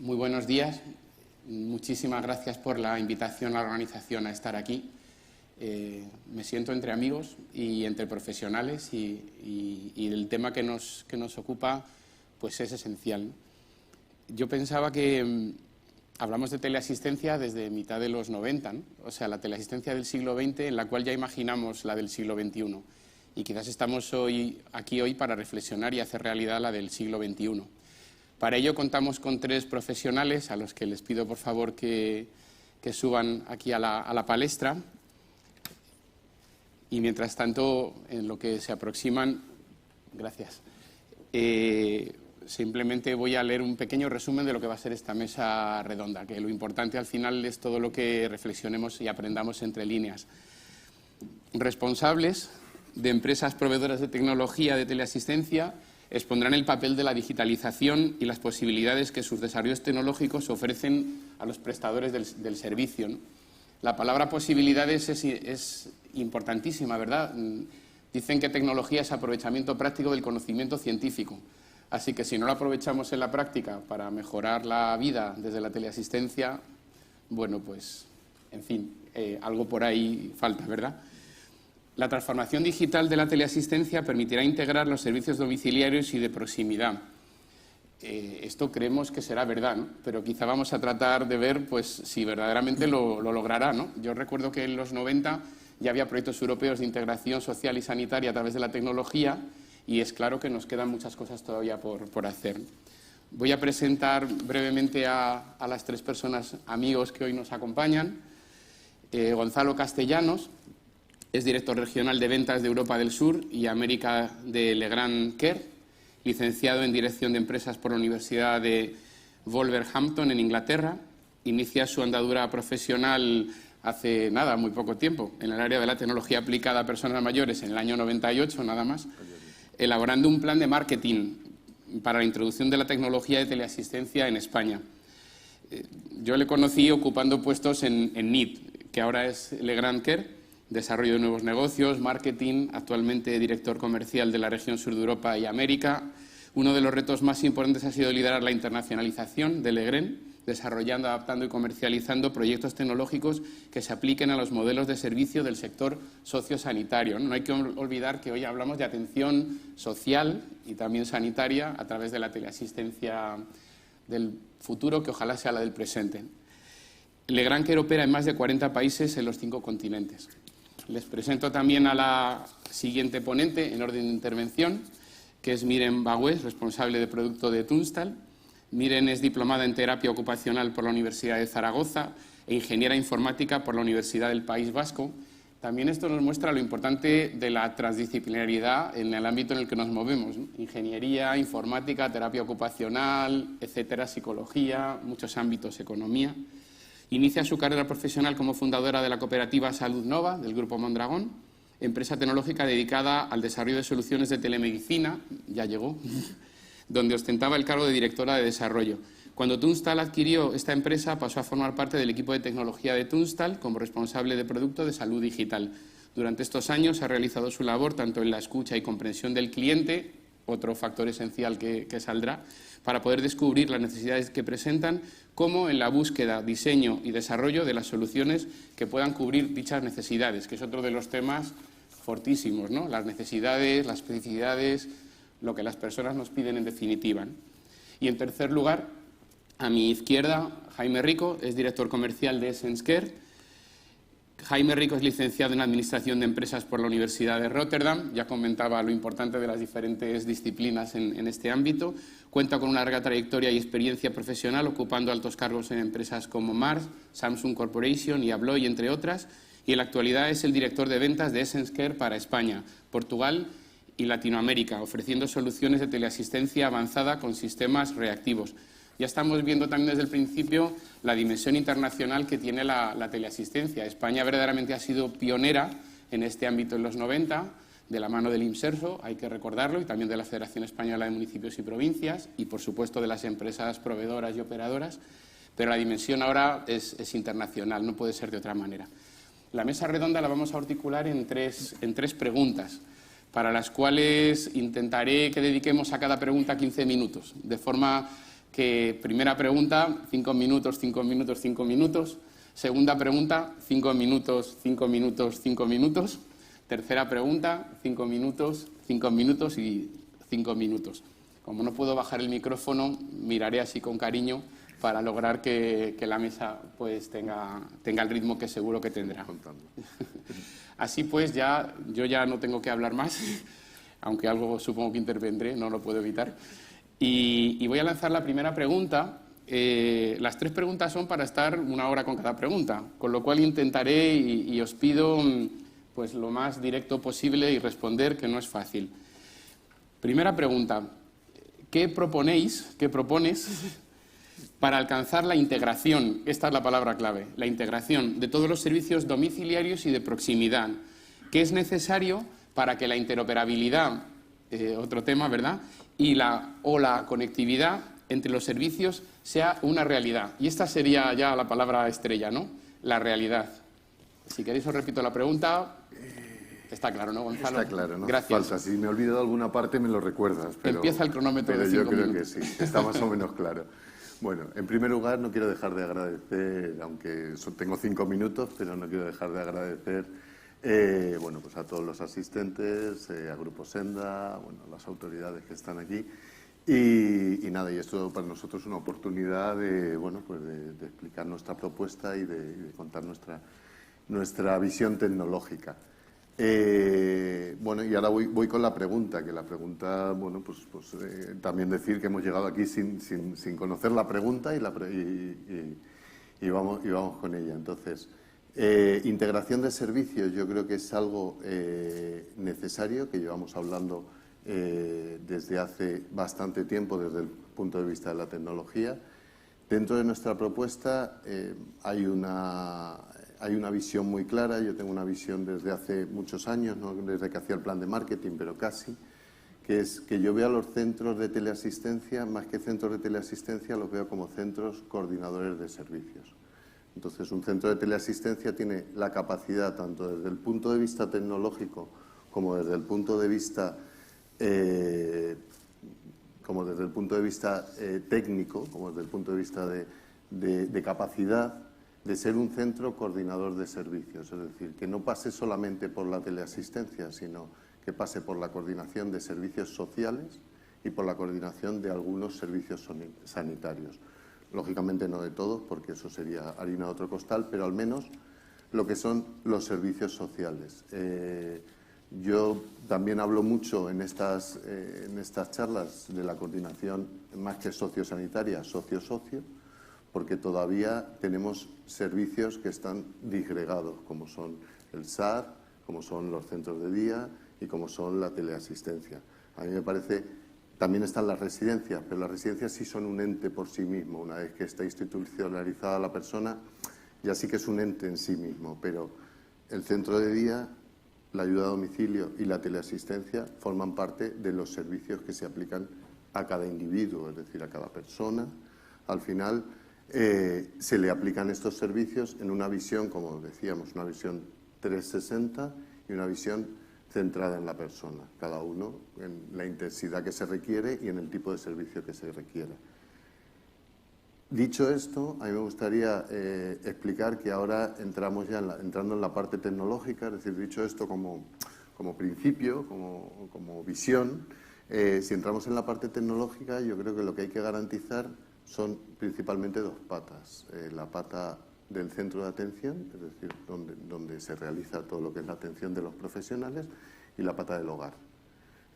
Muy buenos días. Muchísimas gracias por la invitación a la organización a estar aquí. Me siento entre amigos y entre profesionales y el tema que nos ocupa pues es esencial. Yo pensaba que hablamos de teleasistencia desde mitad de los 90, ¿no? O sea, la teleasistencia del siglo XX, en la cual ya imaginamos la del siglo XXI. Y quizás estamos aquí hoy para reflexionar y hacer realidad la del siglo XXI. Para ello contamos con tres profesionales a los que les pido por favor que suban aquí a la palestra. Y mientras tanto, en lo que se aproximan, gracias, simplemente voy a leer un pequeño resumen de lo que va a ser esta mesa redonda, que lo importante al final es todo lo que reflexionemos y aprendamos entre líneas. Responsables de empresas proveedoras de tecnología de teleasistencia expondrán el papel de la digitalización y las posibilidades que sus desarrollos tecnológicos ofrecen a los prestadores del servicio, ¿no? La palabra posibilidades es importantísima, ¿verdad? Dicen que tecnología es aprovechamiento práctico del conocimiento científico. Así que si no lo aprovechamos en la práctica para mejorar la vida desde la teleasistencia, bueno, pues, en fin, algo por ahí falta, ¿verdad? La transformación digital de la teleasistencia permitirá integrar los servicios domiciliarios y de proximidad. Esto creemos que será verdad, ¿no? Pero quizá vamos a tratar de ver pues, si verdaderamente lo logrará, ¿no? Yo recuerdo que en los 90 ya había proyectos europeos de integración social y sanitaria a través de la tecnología y es claro que nos quedan muchas cosas todavía por hacer. Voy a presentar brevemente a las tres personas amigos que hoy nos acompañan. Gonzalo Castellanos es director regional de ventas de Europa del Sur y América de Legrand Care, licenciado en Dirección de Empresas por la Universidad de Wolverhampton, en Inglaterra. Inicia su andadura profesional hace nada, muy poco tiempo, en el área de la tecnología aplicada a personas mayores en el año 98, nada más, elaborando un plan de marketing para la introducción de la tecnología de teleasistencia en España. Yo le conocí ocupando puestos en NIT, que ahora es Legrand Care, desarrollo de nuevos negocios, marketing, actualmente director comercial de la región sur de Europa y América. Uno de los retos más importantes ha sido liderar la internacionalización de Legrand, desarrollando, adaptando y comercializando proyectos tecnológicos que se apliquen a los modelos de servicio del sector sociosanitario. No hay que olvidar que hoy hablamos de atención social y también sanitaria a través de la teleasistencia del futuro, que ojalá sea la del presente. Legrand Care opera en más de 40 países en los 5 continentes. Les presento también a la siguiente ponente en orden de intervención, que es Miren Bagüés, responsable de producto de Tunstall. Miren es diplomada en terapia ocupacional por la Universidad de Zaragoza e ingeniera informática por la Universidad del País Vasco. También esto nos muestra lo importante de la transdisciplinariedad en el ámbito en el que nos movemos, ¿no? Ingeniería, informática, terapia ocupacional, etcétera, psicología, muchos ámbitos, economía. Inicia su carrera profesional como fundadora de la cooperativa Salud Nova, del Grupo Mondragón, empresa tecnológica dedicada al desarrollo de soluciones de telemedicina, ya llegó, donde ostentaba el cargo de directora de desarrollo. Cuando Tunstall adquirió esta empresa, pasó a formar parte del equipo de tecnología de Tunstall como responsable de producto de salud digital. Durante estos años ha realizado su labor tanto en la escucha y comprensión del cliente, otro factor esencial que saldrá, para poder descubrir las necesidades que presentan, como en la búsqueda, diseño y desarrollo de las soluciones que puedan cubrir dichas necesidades, que es otro de los temas fortísimos, ¿no? Las necesidades, las especificidades, lo que las personas nos piden en definitiva, ¿no? Y en tercer lugar, a mi izquierda, Jaime Rico, es director comercial de Essence Care. Jaime Rico es licenciado en Administración de Empresas por la Universidad de Rotterdam. Ya comentaba lo importante de las diferentes disciplinas en este ámbito. Cuenta con una larga trayectoria y experiencia profesional, ocupando altos cargos en empresas como Mars, Samsung Corporation y Abloy, entre otras. Y en la actualidad es el director de ventas de Essence Care para España, Portugal y Latinoamérica, ofreciendo soluciones de teleasistencia avanzada con sistemas reactivos. Ya estamos viendo también desde el principio la dimensión internacional que tiene la teleasistencia. España verdaderamente ha sido pionera en este ámbito en los 90, de la mano del IMSERSO, hay que recordarlo, y también de la Federación Española de Municipios y Provincias, y por supuesto de las empresas proveedoras y operadoras, pero la dimensión ahora es internacional, no puede ser de otra manera. La mesa redonda la vamos a articular en tres preguntas, para las cuales intentaré que dediquemos a cada pregunta 15 minutos, de forma que primera pregunta, 5 minutos, 5 minutos, 5 minutos. Segunda pregunta, 5 minutos, 5 minutos, 5 minutos. Tercera pregunta, 5 minutos, 5 minutos y 5 minutos. Como no puedo bajar el micrófono, miraré así con cariño para lograr que la mesa pues tenga el ritmo que seguro que tendrá. Así pues, yo ya no tengo que hablar más, aunque algo supongo que intervendré, no lo puedo evitar. Y voy a lanzar la primera pregunta. Las 3 preguntas son para estar 1 hora con cada pregunta, con lo cual intentaré y os pido pues lo más directo posible y responder, que no es fácil. Primera pregunta. ¿Qué propones para alcanzar la integración? Esta es la palabra clave, la integración de todos los servicios domiciliarios y de proximidad. ¿Qué es necesario para que la interoperabilidad, otro tema, ¿verdad?, y la conectividad entre los servicios sea una realidad? Y esta sería ya la palabra estrella, ¿no? La realidad. Si queréis os repito la pregunta. Está claro, ¿no, Gonzalo? Está claro, ¿no? Gracias. Falta. Si me he olvidado alguna parte me lo recuerdas. Pero, empieza el cronómetro de 5 minutos. Yo creo que sí, está más o menos claro. Bueno, en primer lugar no quiero dejar de agradecer, aunque tengo 5 minutos, pero no quiero dejar de agradecer bueno, pues a todos los asistentes, a Grupo Senda, bueno, a las autoridades que están aquí. Y nada, y esto para nosotros es una oportunidad de, bueno, pues de explicar nuestra propuesta y de contar nuestra visión tecnológica. Bueno, y ahora voy con la pregunta, que la pregunta, bueno, pues también decir que hemos llegado aquí sin conocer la pregunta y vamos con ella. Entonces, integración de servicios yo creo que es algo necesario, que llevamos hablando desde hace bastante tiempo desde el punto de vista de la tecnología. Dentro de nuestra propuesta hay una visión muy clara. Yo tengo una visión desde hace muchos años, no desde que hacía el plan de marketing, pero casi, que es que yo veo a los centros de teleasistencia, más que centros de teleasistencia, los veo como centros coordinadores de servicios. Entonces, un centro de teleasistencia tiene la capacidad, tanto desde el punto de vista tecnológico como desde el punto de vista técnico, como desde el punto de vista de capacidad, de ser un centro coordinador de servicios, es decir, que no pase solamente por la teleasistencia, sino que pase por la coordinación de servicios sociales y por la coordinación de algunos servicios sanitarios. Lógicamente no de todos, porque eso sería harina de otro costal, pero al menos lo que son los servicios sociales. Yo también hablo mucho en estas charlas de la coordinación, más que sociosanitaria, socio-socio, porque todavía tenemos servicios que están disgregados, como son el SAR, como son los centros de día y como son la teleasistencia. A mí me parece, también están las residencias, pero las residencias sí son un ente por sí mismo. Una vez que está institucionalizada la persona, ya sí que es un ente en sí mismo, pero el centro de día, la ayuda a domicilio y la teleasistencia forman parte de los servicios que se aplican a cada individuo, es decir, a cada persona. Al final, se le aplican estos servicios en una visión, como decíamos, una visión 360 y una visión centrada en la persona, cada uno en la intensidad que se requiere y en el tipo de servicio que se requiere. Dicho esto, a mí me gustaría explicar que ahora entrando en la parte tecnológica, es decir, dicho esto como principio, como visión, si entramos en la parte tecnológica, yo creo que lo que hay que garantizar son principalmente 2 patas. La pata del centro de atención, es decir, donde se realiza todo lo que es la atención de los profesionales, y la pata del hogar.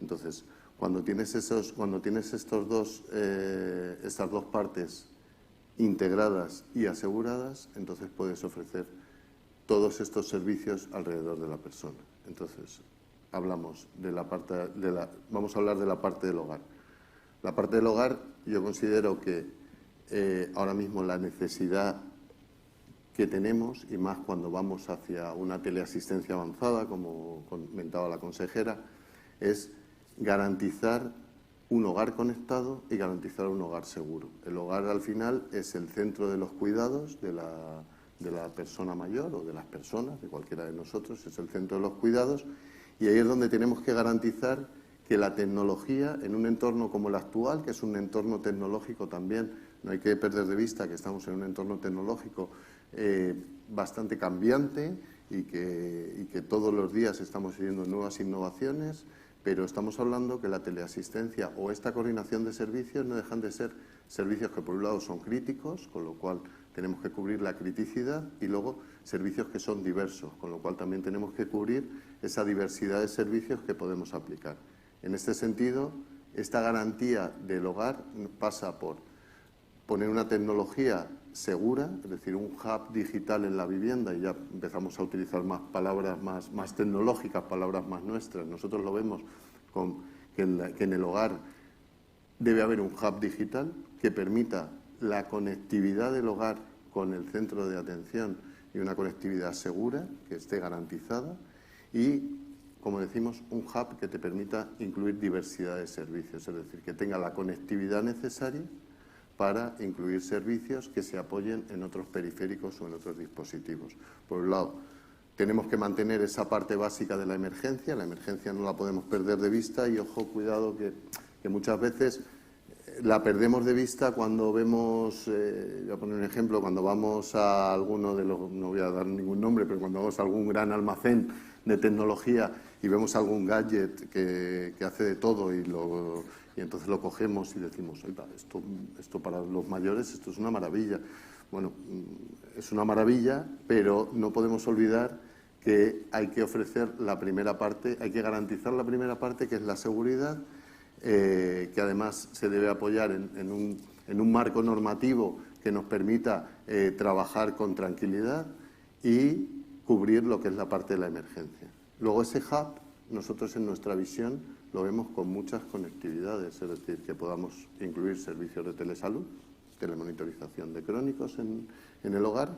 Entonces, cuando tienes estas 2 partes integradas y aseguradas, entonces puedes ofrecer todos estos servicios alrededor de la persona. Entonces, vamos a hablar de la parte del hogar. La parte del hogar, yo considero que ahora mismo la necesidad que tenemos, y más cuando vamos hacia una teleasistencia avanzada, como comentaba la consejera, es garantizar un hogar conectado y garantizar un hogar seguro. El hogar, al final, es el centro de los cuidados de la persona mayor o de las personas, de cualquiera de nosotros, es el centro de los cuidados, y ahí es donde tenemos que garantizar que la tecnología, en un entorno como el actual, que es un entorno tecnológico también, no hay que perder de vista que estamos en un entorno tecnológico bastante cambiante y que todos los días estamos viviendo nuevas innovaciones, pero estamos hablando que la teleasistencia o esta coordinación de servicios no dejan de ser servicios que por un lado son críticos, con lo cual tenemos que cubrir la criticidad, y luego servicios que son diversos, con lo cual también tenemos que cubrir esa diversidad de servicios que podemos aplicar. En este sentido, esta garantía del hogar pasa por poner una tecnología segura, es decir, un hub digital en la vivienda, y ya empezamos a utilizar más palabras más tecnológicas, palabras más nuestras. Nosotros lo vemos que en el hogar debe haber un hub digital que permita la conectividad del hogar con el centro de atención y una conectividad segura, que esté garantizada, y, como decimos, un hub que te permita incluir diversidad de servicios, es decir, que tenga la conectividad necesaria para incluir servicios que se apoyen en otros periféricos o en otros dispositivos. Por un lado, tenemos que mantener esa parte básica de la emergencia no la podemos perder de vista, y ojo, cuidado, que muchas veces la perdemos de vista cuando vemos, voy a poner un ejemplo, cuando vamos a alguno de los, no voy a dar ningún nombre, pero cuando vamos a algún gran almacén de tecnología y vemos algún gadget que hace de todo y entonces lo cogemos y decimos, oiga, esto para los mayores, esto es una maravilla. Bueno, es una maravilla, pero no podemos olvidar que hay que ofrecer la primera parte, hay que garantizar la primera parte, que es la seguridad, que además se debe apoyar en un marco normativo que nos permita trabajar con tranquilidad y cubrir lo que es la parte de la emergencia. Luego, ese hub, nosotros en nuestra visión lo vemos con muchas conectividades, es decir, que podamos incluir servicios de telesalud, telemonitorización de crónicos en el hogar,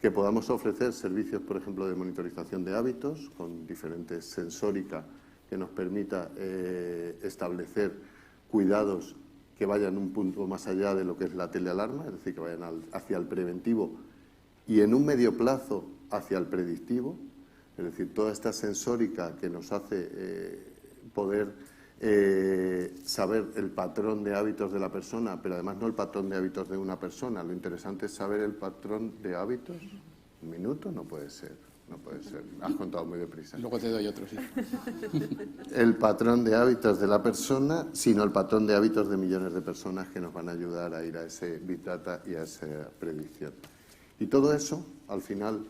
que podamos ofrecer servicios, por ejemplo, de monitorización de hábitos con diferentes sensórica que nos permita establecer cuidados que vayan un punto más allá de lo que es la telealarma, es decir, que vayan hacia el preventivo y en un medio plazo hacia el predictivo, es decir, toda esta sensórica que nos hace poder saber el patrón de hábitos de la persona, pero además no el patrón de hábitos de una persona. Lo interesante es saber el patrón de hábitos. ¿Un minuto? No puede ser. No puede ser. Has contado muy deprisa. Luego te doy otro, sí. El patrón de hábitos de la persona, sino el patrón de hábitos de millones de personas que nos van a ayudar a ir a ese Big Data y a esa predicción. Y todo eso, al final,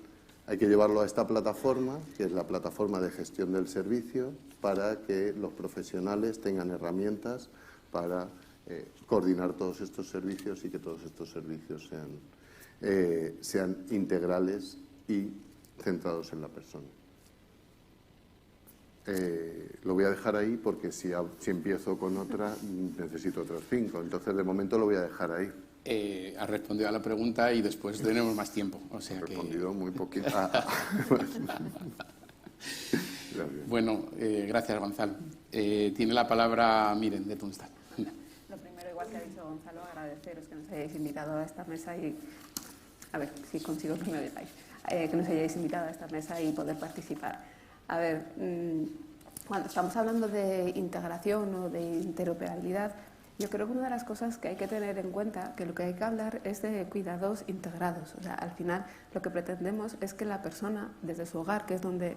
hay que llevarlo a esta plataforma, que es la plataforma de gestión del servicio, para que los profesionales tengan herramientas para coordinar todos estos servicios y que todos estos servicios sean integrales y centrados en la persona. Lo voy a dejar ahí porque si empiezo con otra necesito otros 5, entonces de momento lo voy a dejar ahí. Has respondido a la pregunta y después tenemos más tiempo. O sea, he respondido muy poquito. Bueno, gracias, Gonzalo. Tiene la palabra Miren, de Tunstall. Lo primero, igual que ha dicho Gonzalo, agradeceros que nos hayáis invitado a esta mesa y, a ver si consigo que me veáis, que nos hayáis invitado a esta mesa y poder participar. A ver, cuando estamos hablando de integración o de interoperabilidad, yo creo que una de las cosas que hay que tener en cuenta, que lo que hay que hablar es de cuidados integrados. O sea, al final lo que pretendemos es que la persona, desde su hogar, que es donde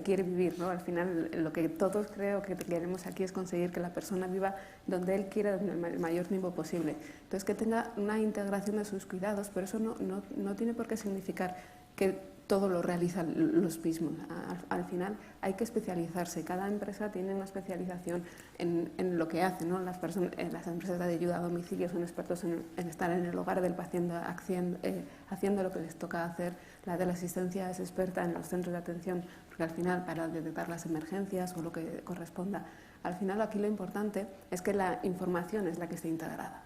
quiere vivir, ¿no? Al final lo que todos creo que queremos aquí es conseguir que la persona viva donde él quiera, en el mayor tiempo posible. Entonces, que tenga una integración de sus cuidados, pero eso no tiene por qué significar que todo lo realizan los mismos. Al final hay que especializarse. Cada empresa tiene una especialización en lo que hace, ¿no? Las empresas de ayuda a domicilio son expertos en estar en el hogar del paciente haciendo lo que les toca hacer. La de la asistencia es experta en los centros de atención, porque al final para detectar las emergencias o lo que corresponda, al final aquí lo importante es que la información es la que esté integrada,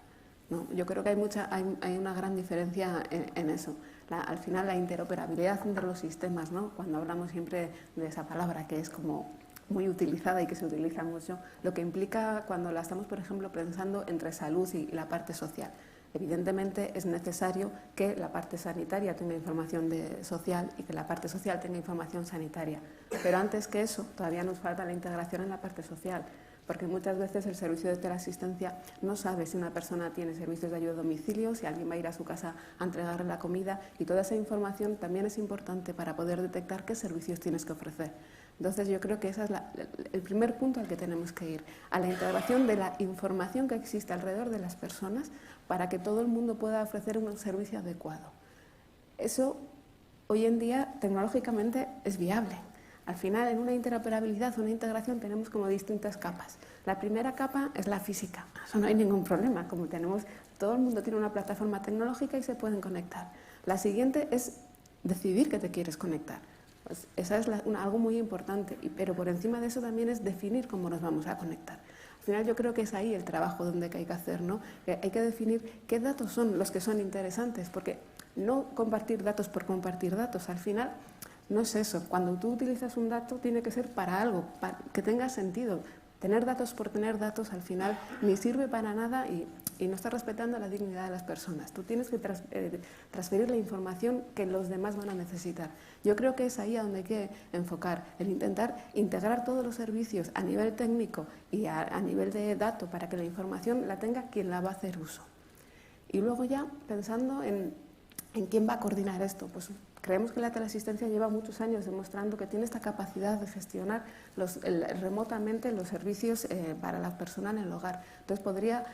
¿no? Yo creo que hay una gran diferencia en eso. Al final la interoperabilidad entre los sistemas, ¿no? Cuando hablamos siempre de esa palabra que es como muy utilizada y que se utiliza mucho, lo que implica cuando la estamos, por ejemplo, pensando entre salud y la parte social. Evidentemente es necesario que la parte sanitaria tenga información social y que la parte social tenga información sanitaria. Pero antes que eso, todavía nos falta la integración en la parte social. porque muchas veces el servicio de teleasistencia no sabe si una persona tiene servicios de ayuda a domicilio, si alguien va a ir a su casa a entregarle la comida, y toda esa información también es importante para poder detectar qué servicios tienes que ofrecer. Entonces yo creo que ese es el primer punto al que tenemos que ir, a la integración de la información que existe alrededor de las personas para que todo el mundo pueda ofrecer un servicio adecuado. Eso hoy en día tecnológicamente es viable. Al final, en una interoperabilidad, una integración, tenemos como distintas capas. La primera capa es la física, eso no hay ningún problema, como tenemos, todo el mundo tiene una plataforma tecnológica y se pueden conectar. La siguiente es decidir que te quieres conectar. Pues esa es algo muy importante, pero por encima de eso también es definir cómo nos vamos a conectar. Al final yo creo que es ahí el trabajo donde hay que hacer, ¿no? Hay que definir qué datos son los que son interesantes, porque no compartir datos por compartir datos, al final no es eso. Cuando tú utilizas un dato tiene que ser para algo, para que tenga sentido. Tener datos por tener datos al final ni sirve para nada y no está respetando la dignidad de las personas. Tú tienes que transferir la información que los demás van a necesitar. Yo creo que es ahí a donde hay que enfocar, el intentar integrar todos los servicios a nivel técnico y a nivel de dato para que la información la tenga quien la va a hacer uso. Y luego ya pensando en quién va a coordinar esto, pues creemos que la teleasistencia lleva muchos años demostrando que tiene esta capacidad de gestionar remotamente los servicios para la persona en el hogar. Entonces podría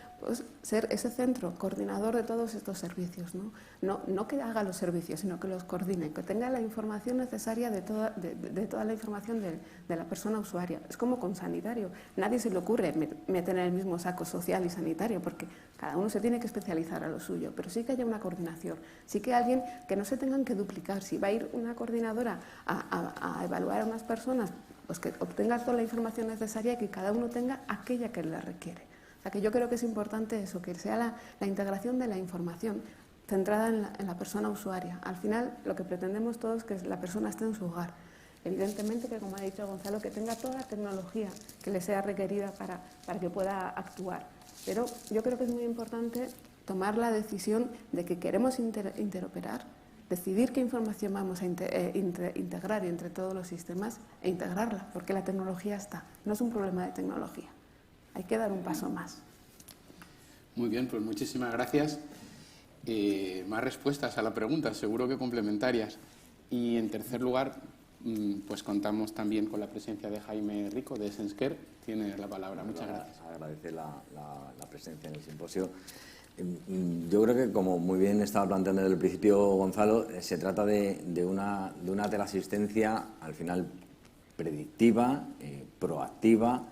ser ese centro coordinador de todos estos servicios, no que haga los servicios, sino que los coordine, que tenga la información necesaria de toda la información de la persona usuaria. Es como con sanitario. Nadie se le ocurre meter en el mismo saco social y sanitario, porque cada uno se tiene que especializar a lo suyo, pero sí que haya una coordinación, sí que alguien que no se tengan que duplicar. Si va a ir una coordinadora a evaluar a unas personas, pues que obtenga toda la información necesaria y que cada uno tenga aquella que le requiere. O sea que yo creo que es importante eso, que sea la integración de la información centrada en la persona usuaria. Al final lo que pretendemos todos es que la persona esté en su hogar. Evidentemente que, como ha dicho Gonzalo, que tenga toda la tecnología que le sea requerida para que pueda actuar. Pero yo creo que es muy importante tomar la decisión de que queremos interoperar, decidir qué información vamos a integrar entre todos los sistemas e integrarla, porque la tecnología está. No es un problema de tecnología. Hay que dar un paso más. Muy bien, pues muchísimas gracias. Más respuestas a la pregunta, seguro que complementarias. Y en tercer lugar, pues contamos también con la presencia de Jaime Rico, de Senscare. Tiene la palabra. Muchas gracias. Agradecer la presencia en el simposio. Yo creo que, como muy bien estaba planteando desde el principio Gonzalo, se trata de una teleasistencia al final predictiva, proactiva,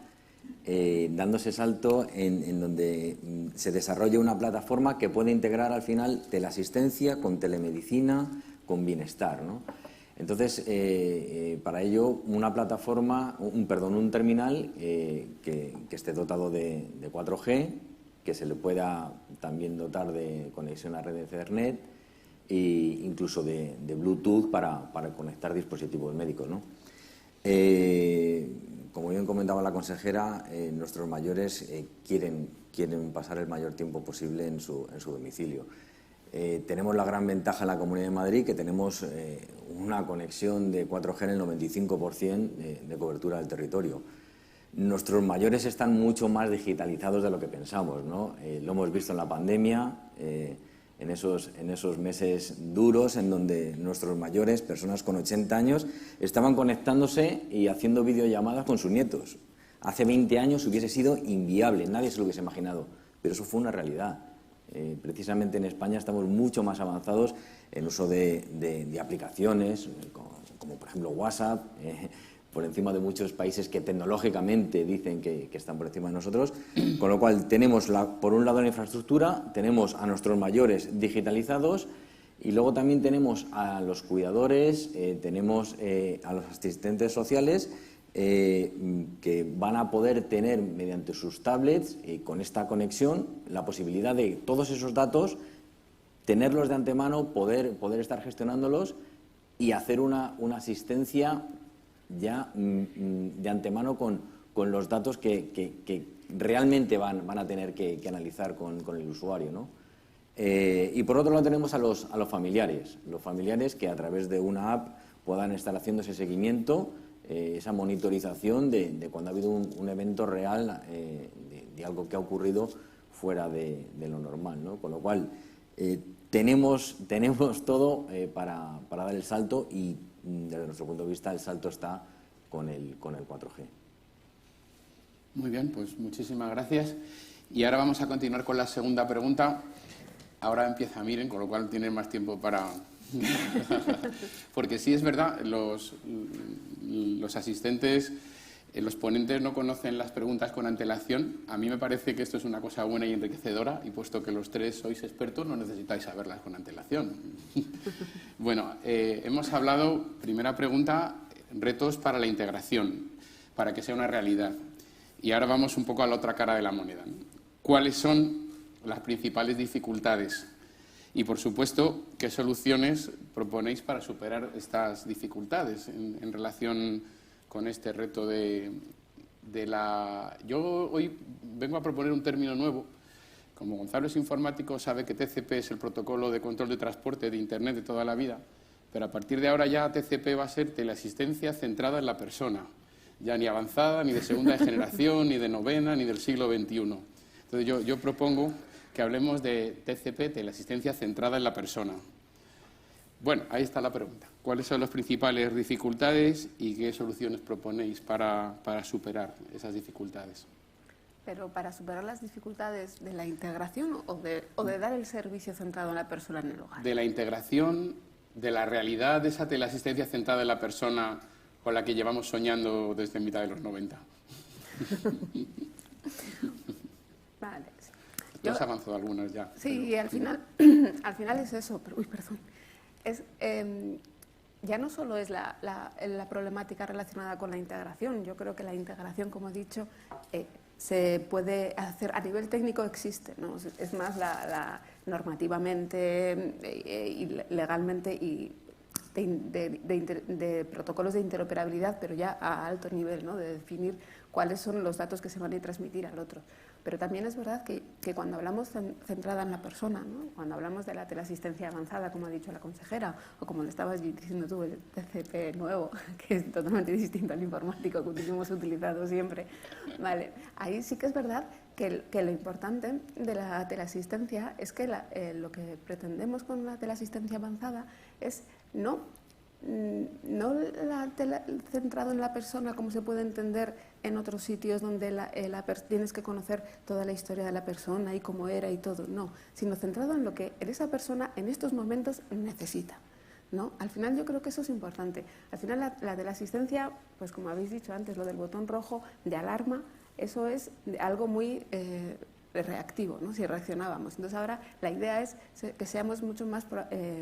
dándose salto en donde se desarrolla una plataforma que puede integrar al final teleasistencia con telemedicina, con bienestar, ¿no? Entonces, para ello, una plataforma, un terminal que esté dotado de 4G, que se le pueda también dotar de conexión a red de Ethernet e incluso de Bluetooth para conectar dispositivos médicos, ¿no? Como bien comentaba la consejera, nuestros mayores quieren pasar el mayor tiempo posible en su domicilio. Tenemos la gran ventaja en la Comunidad de Madrid que tenemos una conexión de 4G en el 95% de cobertura del territorio. Nuestros mayores están mucho más digitalizados de lo que pensamos, ¿no? Lo hemos visto en la pandemia, en esos meses duros en donde nuestros mayores, personas con 80 años, estaban conectándose y haciendo videollamadas con sus nietos. Hace 20 años hubiese sido inviable, nadie se lo hubiese imaginado, pero eso fue una realidad. Precisamente en España estamos mucho más avanzados en uso de aplicaciones, como por ejemplo WhatsApp, por encima de muchos países que tecnológicamente dicen que están por encima de nosotros, con lo cual tenemos por un lado la infraestructura, tenemos a nuestros mayores digitalizados y luego también tenemos a los cuidadores, tenemos a los asistentes sociales que van a poder tener mediante sus tablets con esta conexión la posibilidad de todos esos datos tenerlos de antemano, poder estar gestionándolos y hacer una asistencia ya de antemano con los datos que realmente van a tener que analizar con el usuario, ¿no? Y por otro lado tenemos a los familiares que a través de una app puedan estar haciendo ese seguimiento esa monitorización de cuando ha habido un evento real, de algo que ha ocurrido fuera de lo normal, ¿no? Con lo cual, tenemos todo para dar el salto y, desde nuestro punto de vista, el salto está con el 4G. Muy bien, pues muchísimas gracias. Y ahora vamos a continuar con la segunda pregunta. Ahora empieza Miren, con lo cual tienen más tiempo para... Porque sí es verdad, los asistentes, los ponentes no conocen las preguntas con antelación. A mí me parece que esto es una cosa buena y enriquecedora, y puesto que los tres sois expertos, no necesitáis saberlas con antelación. Bueno, hemos hablado, primera pregunta, retos para la integración, para que sea una realidad. Y ahora vamos un poco a la otra cara de la moneda, ¿no? ¿Cuáles son las principales dificultades? Y, por supuesto, ¿qué soluciones proponéis para superar estas dificultades en relación con este reto de la... Yo hoy vengo a proponer un término nuevo. Como Gonzalo es informático, sabe que TCP es el protocolo de control de transporte de Internet de toda la vida, pero a partir de ahora ya TCP va a ser teleasistencia centrada en la persona, ya ni avanzada, ni de segunda generación, ni de novena, ni del siglo XXI. Entonces yo propongo que hablemos de TCP, teleasistencia centrada en la persona. Bueno, ahí está la pregunta. ¿Cuáles son las principales dificultades y qué soluciones proponéis para superar esas dificultades? Pero para superar las dificultades de la integración o de dar el servicio centrado en la persona en el hogar. De la integración, de la realidad de esa teleasistencia centrada en la persona con la que llevamos soñando desde mitad de los 90. Vale. Tú has avanzado algunas ya. Sí, y al final es eso. Pero, perdón. Ya no solo es la problemática relacionada con la integración. Yo creo que la integración, como he dicho, se puede hacer a nivel técnico, existe, ¿no? Es más, normativamente y legalmente y de protocolos de interoperabilidad, pero ya a alto nivel, ¿no? De definir cuáles son los datos que se van a transmitir al otro. Pero también es verdad que cuando hablamos centrada en la persona, ¿no? Cuando hablamos de la teleasistencia avanzada, como ha dicho la consejera, o como le estabas diciendo tú, el TCP nuevo, que es totalmente distinto al informático que hemos utilizado siempre, ¿vale? Ahí sí que es verdad que lo importante de la teleasistencia es que lo que pretendemos con la teleasistencia avanzada es no centrado en la persona como se puede entender en otros sitios donde tienes que conocer toda la historia de la persona y cómo era y todo, no, sino centrado en lo que esa persona en estos momentos necesita, ¿no? Al final yo creo que eso es importante. Al final la de la asistencia, pues como habéis dicho antes, lo del botón rojo de alarma, eso es algo muy reactivo, ¿no? Si reaccionábamos. Entonces ahora la idea es que seamos mucho más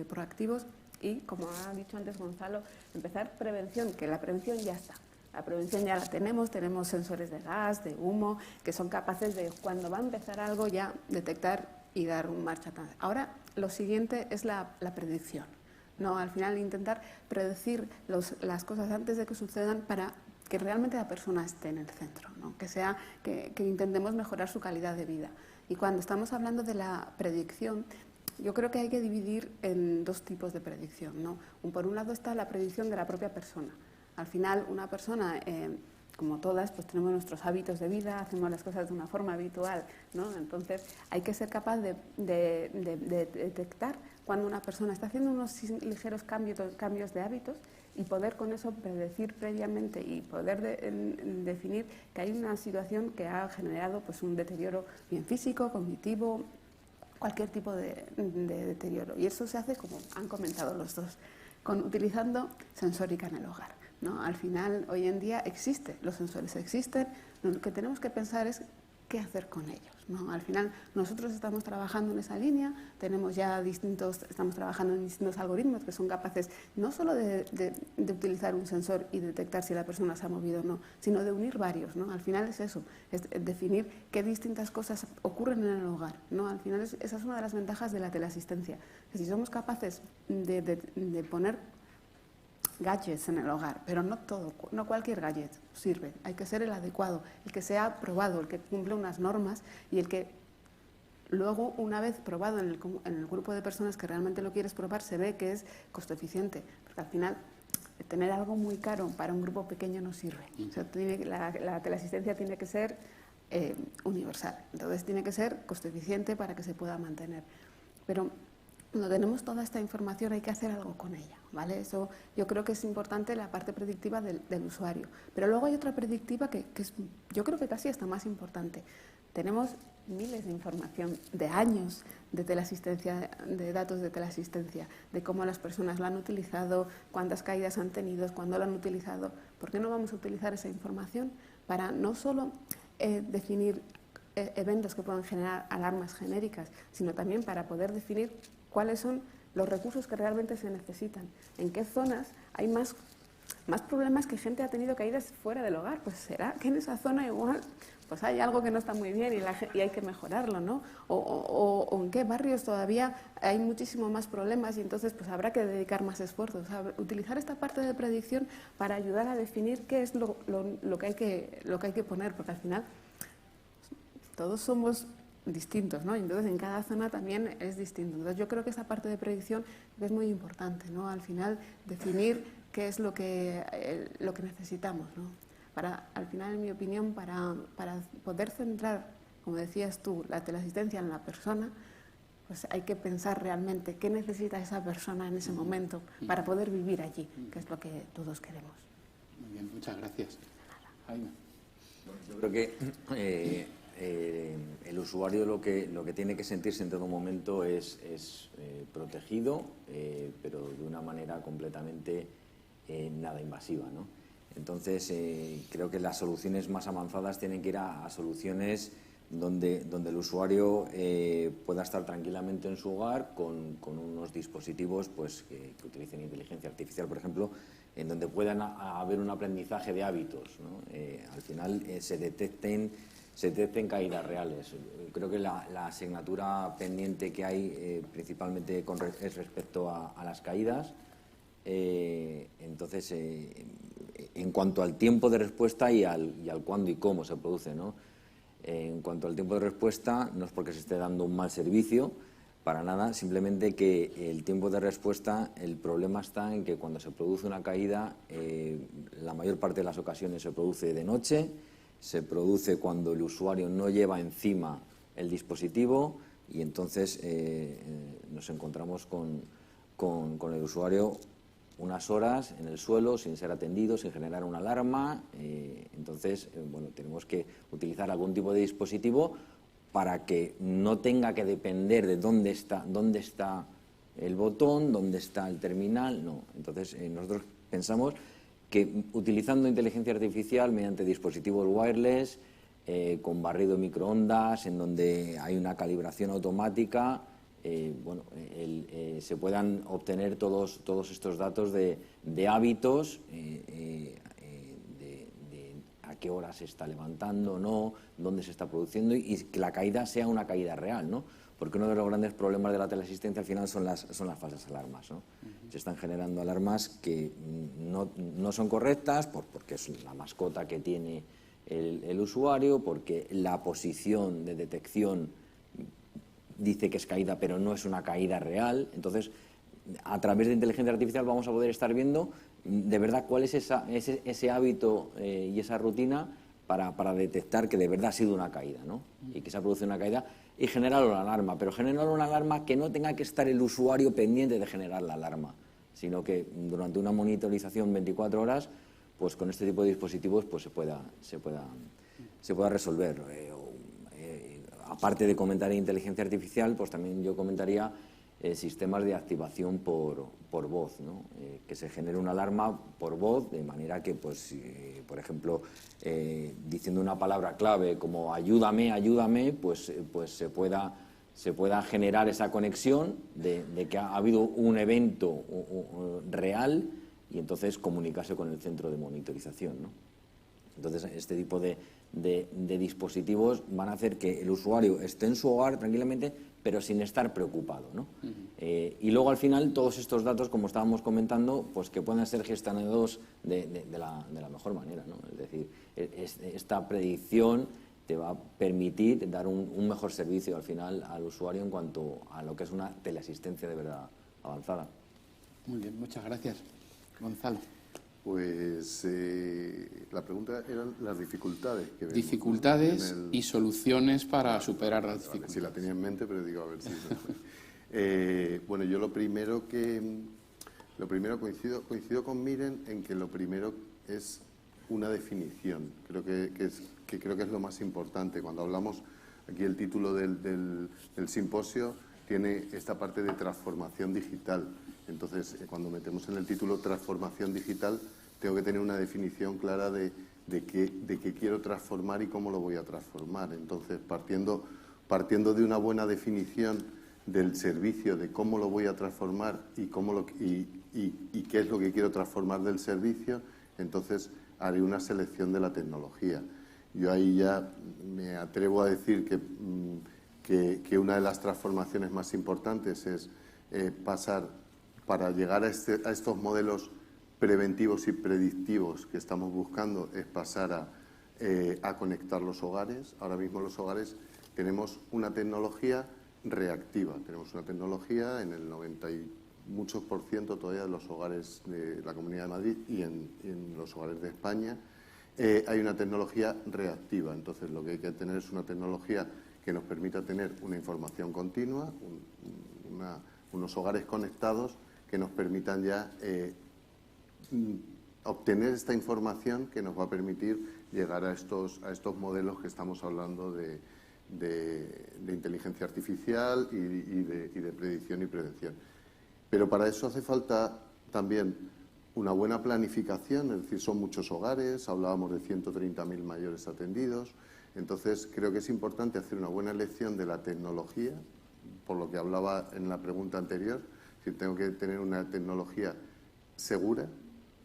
proactivos y, como ha dicho antes Gonzalo, empezar prevención, que la prevención ya está. La prevención ya la tenemos sensores de gas, de humo, que son capaces de, cuando va a empezar algo, ya detectar y dar un marcha atrás. Ahora, lo siguiente es la predicción, ¿no? Al final, intentar predecir las cosas antes de que sucedan para que realmente la persona esté en el centro, ¿no? Que intentemos mejorar su calidad de vida. Y cuando estamos hablando de la predicción, yo creo que hay que dividir en dos tipos de predicción, ¿no? Por un lado está la predicción de la propia persona. Al final, una persona, como todas, pues tenemos nuestros hábitos de vida, hacemos las cosas de una forma habitual, ¿no? Entonces, hay que ser capaz de detectar cuando una persona está haciendo unos ligeros cambios de hábitos y poder con eso predecir previamente y poder definir que hay una situación que ha generado pues un deterioro bien físico, cognitivo, cualquier tipo de deterioro. Y eso se hace, como han comentado los dos, utilizando sensórica en el hogar, ¿no? Al final, hoy en día los sensores existen, lo que tenemos que pensar es qué hacer con ellos, ¿no? Al final, nosotros estamos trabajando en esa línea, estamos trabajando en distintos algoritmos que son capaces no solo de utilizar un sensor y detectar si la persona se ha movido o no, sino de unir varios, ¿no? Al final es eso, es definir qué distintas cosas ocurren en el hogar, ¿no? Al final esa es una de las ventajas de la teleasistencia, que si somos capaces de poner gadgets en el hogar, pero no cualquier gadget sirve, hay que ser el adecuado, el que sea probado, el que cumple unas normas y el que luego, una vez probado en el grupo de personas que realmente lo quieres probar, se ve que es costo eficiente, porque al final tener algo muy caro para un grupo pequeño no sirve. O sea, la teleasistencia tiene que ser universal, entonces tiene que ser coste eficiente para que se pueda mantener. Pero cuando tenemos toda esta información hay que hacer algo con ella, ¿vale? Eso yo creo que es importante, la parte predictiva del usuario. Pero luego hay otra predictiva que yo creo que casi está más importante. Tenemos miles de información de años de teleasistencia, de datos de teleasistencia, de cómo las personas lo han utilizado, cuántas caídas han tenido, cuándo lo han utilizado. ¿Por qué no vamos a utilizar esa información para no solo definir eventos que puedan generar alarmas genéricas, sino también para poder definir cuáles son los recursos que realmente se necesitan, en qué zonas hay más problemas, que gente ha tenido caídas fuera del hogar? Pues será que en esa zona igual pues hay algo que no está muy bien y hay que mejorarlo, ¿no? O en qué barrios todavía hay muchísimo más problemas y entonces pues habrá que dedicar más esfuerzos. Utilizar esta parte de predicción para ayudar a definir qué es lo que hay que poner, porque al final todos somos distintos, ¿no? Y entonces en cada zona también es distinto. Entonces yo creo que esa parte de predicción es muy importante, ¿no? Al final definir qué es lo que necesitamos, ¿no? Al final, en mi opinión, para poder centrar, como decías tú, la teleasistencia en la persona, pues hay que pensar realmente qué necesita esa persona en ese momento para poder vivir allí, que es lo que todos queremos. Muy bien, muchas gracias. Jaime. Yo creo que el usuario lo que tiene que sentirse en todo momento es protegido, pero de una manera completamente nada invasiva, ¿no? Entonces, creo que las soluciones más avanzadas tienen que ir a soluciones donde el usuario pueda estar tranquilamente en su hogar con unos dispositivos pues, que utilicen inteligencia artificial, por ejemplo, en donde puedan haber un aprendizaje de hábitos, ¿no? Al final se detecten caídas reales. Creo que la asignatura pendiente que hay principalmente es respecto a las caídas. Entonces, en cuanto al tiempo de respuesta y al cuándo y cómo se produce, ¿no? En cuanto al tiempo de respuesta, no es porque se esté dando un mal servicio, para nada, simplemente que el tiempo de respuesta, el problema está en que cuando se produce una caída, la mayor parte de las ocasiones se produce de noche, se produce cuando el usuario no lleva encima el dispositivo y entonces nos encontramos con el usuario unas horas en el suelo sin ser atendido, sin generar una alarma. Entonces, bueno, tenemos que utilizar algún tipo de dispositivo para que no tenga que depender de dónde está el botón, dónde está el terminal, no. Entonces, nosotros pensamos que utilizando inteligencia artificial mediante dispositivos wireless, con barrido de microondas, en donde hay una calibración automática, se puedan obtener todos estos datos de hábitos, de a qué hora se está levantando, no, dónde se está produciendo y que la caída sea una caída real, ¿no? Porque uno de los grandes problemas de la teleasistencia al final son las falsas alarmas, ¿no? Se están generando alarmas que no son correctas porque es la mascota que tiene el usuario, porque la posición de detección dice que es caída, pero no es una caída real. Entonces, a través de inteligencia artificial vamos a poder estar viendo de verdad cuál es ese hábito y esa rutina para detectar que de verdad ha sido una caída, ¿no? Y que se ha producido una caída y generar una alarma, pero generar una alarma que no tenga que estar el usuario pendiente de generar la alarma, sino que durante una monitorización 24 horas, pues con este tipo de dispositivos pues se pueda resolver. Aparte de comentar inteligencia artificial, pues también yo comentaría sistemas de activación por voz, ¿no? Que se genere una alarma por voz, de manera que, pues, por ejemplo, diciendo una palabra clave como ayúdame, pues se pueda generar esa conexión de que ha habido un evento real y entonces comunicarse con el centro de monitorización, ¿no? Entonces, este tipo de dispositivos van a hacer que el usuario esté en su hogar tranquilamente, pero sin estar preocupado, ¿no? Y luego, al final, todos estos datos, como estábamos comentando, pues que puedan ser gestionados de la mejor manera, ¿no? Es decir, esta predicción te va a permitir dar un mejor servicio, al final, al usuario en cuanto a lo que es una teleasistencia de verdad avanzada. Muy bien, muchas gracias. Gonzalo. Pues la pregunta eran las dificultades que vemos, Dificultades ¿no? y soluciones para superar las Vale, dificultades. sí la tenía en mente, pero digo, a ver si... bueno, yo lo primero coincido con Miren en que lo primero es una definición. Creo que es lo más importante. Cuando hablamos, aquí el título del simposio tiene esta parte de transformación digital. Entonces, cuando metemos en el título transformación digital, tengo que tener una definición clara de qué quiero transformar y cómo lo voy a transformar. Entonces, partiendo de una buena definición del servicio, de cómo lo voy a transformar y qué es lo que quiero transformar del servicio, entonces haré una selección de la tecnología. Yo ahí ya me atrevo a decir que una de las transformaciones más importantes es pasar, para llegar a estos modelos preventivos y predictivos que estamos buscando, es pasar a conectar los hogares. Ahora mismo los hogares tenemos una tecnología reactiva. Tenemos una tecnología en el 90 y muchos % todavía de los hogares de la Comunidad de Madrid y en los hogares de España hay una tecnología reactiva. Entonces, lo que hay que tener es una tecnología que nos permita tener una información continua, unos hogares conectados que nos permitan ya obtener esta información que nos va a permitir llegar a estos modelos que estamos hablando de inteligencia artificial y de predicción y prevención. Pero para eso hace falta también una buena planificación, es decir, son muchos hogares, hablábamos de 130.000 mayores atendidos, entonces creo que es importante hacer una buena elección de la tecnología, por lo que hablaba en la pregunta anterior, es decir, tengo que tener una tecnología segura,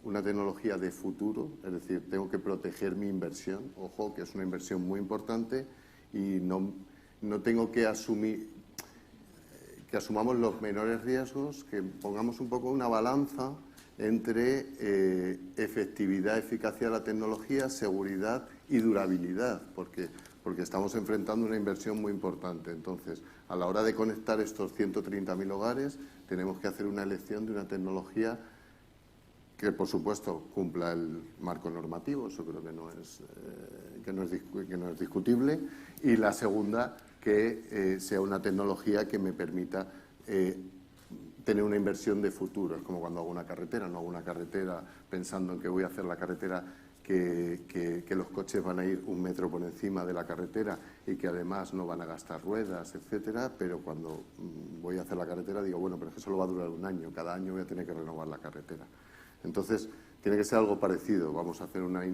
una tecnología de futuro, es decir, tengo que proteger mi inversión, ojo, que es una inversión muy importante, y no tengo que asumir, que asumamos los menores riesgos, que pongamos un poco una balanza entre efectividad, eficacia de la tecnología, seguridad y durabilidad, porque estamos enfrentando una inversión muy importante. Entonces, a la hora de conectar estos 130.000 hogares, tenemos que hacer una elección de una tecnología que, por supuesto, cumpla el marco normativo, eso creo que no es discutible, y la segunda, que sea una tecnología que me permita tener una inversión de futuro. Es como cuando hago una carretera, no hago una carretera pensando en que voy a hacer la carretera que los coches van a ir 1 metro por encima de la carretera y que además no van a gastar ruedas, etcétera, pero cuando voy a hacer la carretera digo, bueno, pero es que solo va a durar 1 año, cada año voy a tener que renovar la carretera. Entonces, tiene que ser algo parecido, vamos a hacer una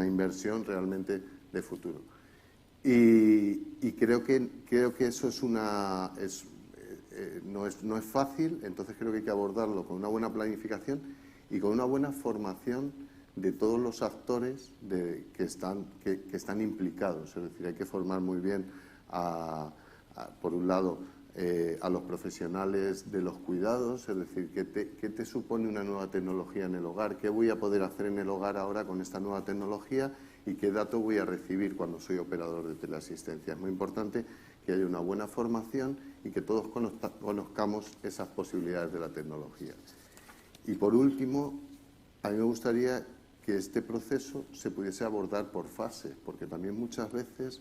inversión realmente de futuro. Y creo que eso no es fácil, entonces creo que hay que abordarlo con una buena planificación y con una buena formación de todos los actores que están implicados. Es decir, hay que formar muy bien, por un lado, a los profesionales de los cuidados, es decir, ¿qué te supone una nueva tecnología en el hogar? ¿Qué voy a poder hacer en el hogar ahora con esta nueva tecnología? ¿Y qué datos voy a recibir cuando soy operador de teleasistencia? Es muy importante que haya una buena formación y que todos conozcamos esas posibilidades de la tecnología. Y por último, a mí me gustaría que este proceso se pudiese abordar por fases, porque también muchas veces,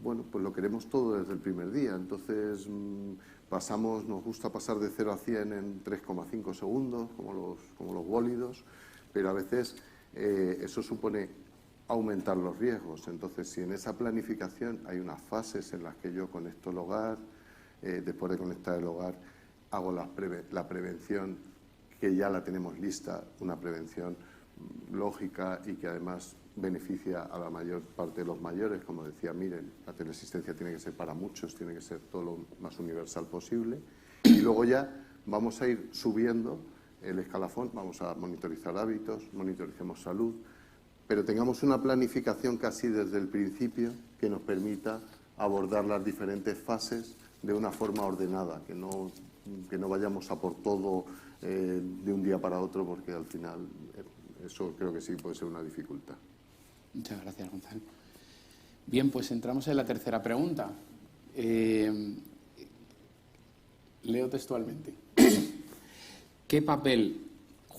bueno, pues lo queremos todo desde el primer día. Entonces, nos gusta pasar de 0 a 100 en 3,5 segundos, como los bólidos, pero a veces eso supone aumentar los riesgos. Entonces, si en esa planificación hay unas fases en las que yo conecto el hogar, después de conectar el hogar hago la prevención, que ya la tenemos lista, una prevención lógica y que además beneficia a la mayor parte de los mayores. Como decía, miren, la teleasistencia tiene que ser para muchos, tiene que ser todo lo más universal posible. Y luego ya vamos a ir subiendo el escalafón, vamos a monitorizar hábitos, monitoricemos salud, pero tengamos una planificación casi desde el principio que nos permita abordar las diferentes fases de una forma ordenada, que no vayamos a por todo de un día para otro, porque al final eso creo que sí puede ser una dificultad. Muchas gracias, Gonzalo. Bien, pues entramos en la tercera pregunta. Leo textualmente. ¿Qué papel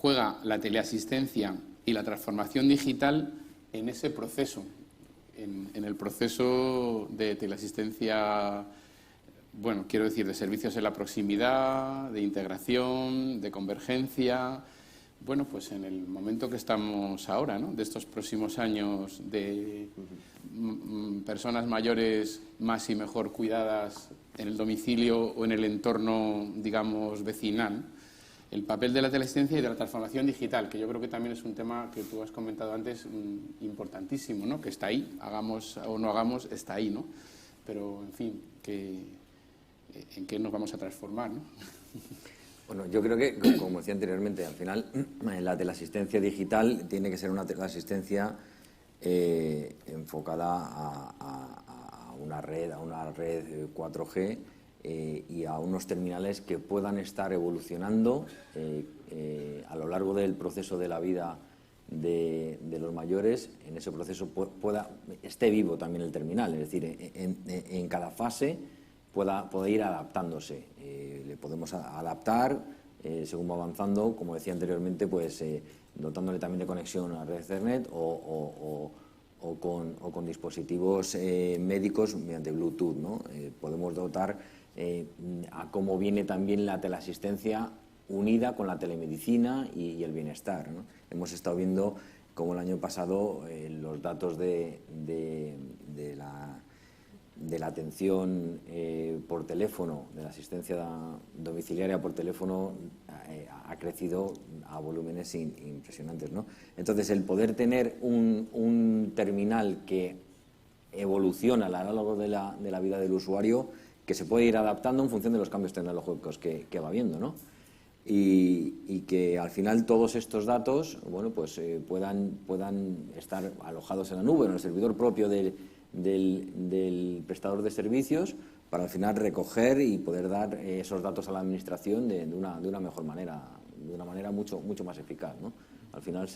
juega la teleasistencia y la transformación digital en ese proceso, en el proceso de teleasistencia, bueno, quiero decir, de servicios en la proximidad, de integración, de convergencia. Bueno, pues en el momento que estamos ahora, ¿no?, de estos próximos años de personas mayores más y mejor cuidadas en el domicilio o en el entorno, digamos, vecinal, el papel de la teleasistencia y de la transformación digital, que yo creo que también es un tema que tú has comentado antes, importantísimo, ¿no?, que está ahí, hagamos o no hagamos, está ahí, ¿no? Pero, en fin, ¿en qué nos vamos a transformar, no? Bueno, yo creo que, como decía anteriormente, al final la teleasistencia digital tiene que ser una teleasistencia enfocada a una red 4G y a unos terminales que puedan estar evolucionando a lo largo del proceso de la vida de los mayores. En ese proceso esté vivo también el terminal, es decir, en cada fase pueda ir adaptándose. Le podemos adaptar según va avanzando, como decía anteriormente, pues dotándole también de conexión a la red Ethernet o con dispositivos médicos mediante Bluetooth, ¿no? Podemos dotar a cómo viene también la teleasistencia unida con la telemedicina y el bienestar, ¿no? Hemos estado viendo cómo el año pasado los datos de la atención por teléfono, de la asistencia domiciliaria por teléfono, ha crecido a volúmenes impresionantes, ¿no? Entonces, el poder tener un terminal que evoluciona a lo largo de la vida del usuario, que se puede ir adaptando en función de los cambios tecnológicos que va viendo, ¿no? Y que al final todos estos datos, bueno, pues puedan estar alojados en la nube, en el servidor propio del prestador de servicios, para al final recoger y poder dar esos datos a la administración de una mejor manera, de una manera mucho más eficaz, ¿no? Al final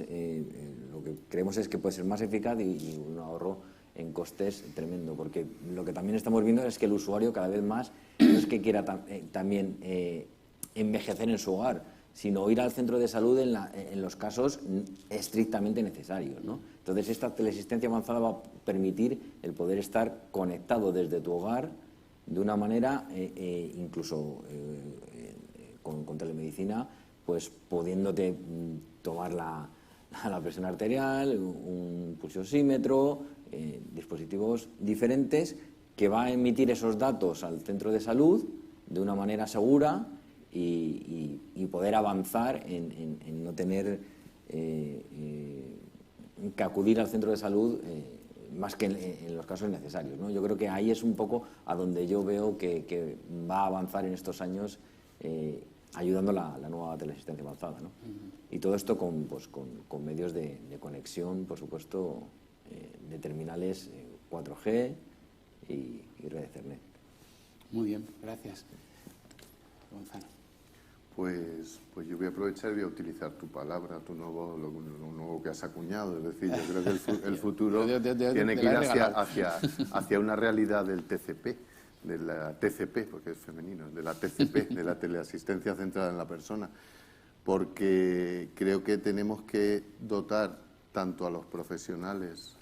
lo que creemos es que puede ser más eficaz y un ahorro en costes tremendo, porque lo que también estamos viendo es que el usuario cada vez más no es que quiera también envejecer en su hogar, sino ir al centro de salud en los casos estrictamente necesarios, ¿no? Entonces, esta teleasistencia avanzada va a permitir el poder estar conectado desde tu hogar de una manera, incluso con telemedicina, pues pudiéndote tomar la presión arterial, un pulsosímetro, dispositivos diferentes, que va a emitir esos datos al centro de salud de una manera segura y poder avanzar en no tener que acudir al centro de salud más que en los casos necesarios, ¿no? Yo creo que ahí es un poco a donde yo veo que va a avanzar en estos años, ayudando la nueva teleasistencia avanzada, ¿no? Y todo esto con medios de conexión, por supuesto, de terminales 4G y red Ethernet. Muy bien, gracias. Gonzalo. Pues yo voy a aprovechar y voy a utilizar tu palabra, lo nuevo que has acuñado. Es decir, yo creo que el futuro tiene que ir hacia una realidad del TCP, de la TCP, porque es femenino, de la TCP, de la teleasistencia centrada en la persona, porque creo que tenemos que dotar tanto a los profesionales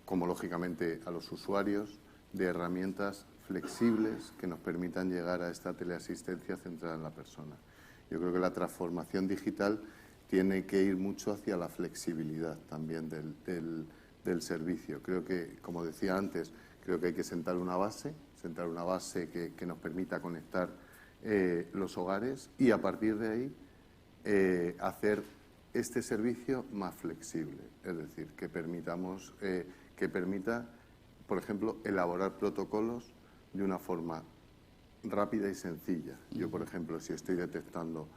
como, lógicamente, a los usuarios de herramientas flexibles que nos permitan llegar a esta teleasistencia centrada en la persona. Yo creo que la transformación digital tiene que ir mucho hacia la flexibilidad también del servicio. Creo que, como decía antes, creo que hay que sentar una base que nos permita conectar los hogares y, a partir de ahí, hacer este servicio más flexible. Es decir, que permita, por ejemplo, elaborar protocolos de una forma rápida y sencilla. Yo, por ejemplo, si estoy detectando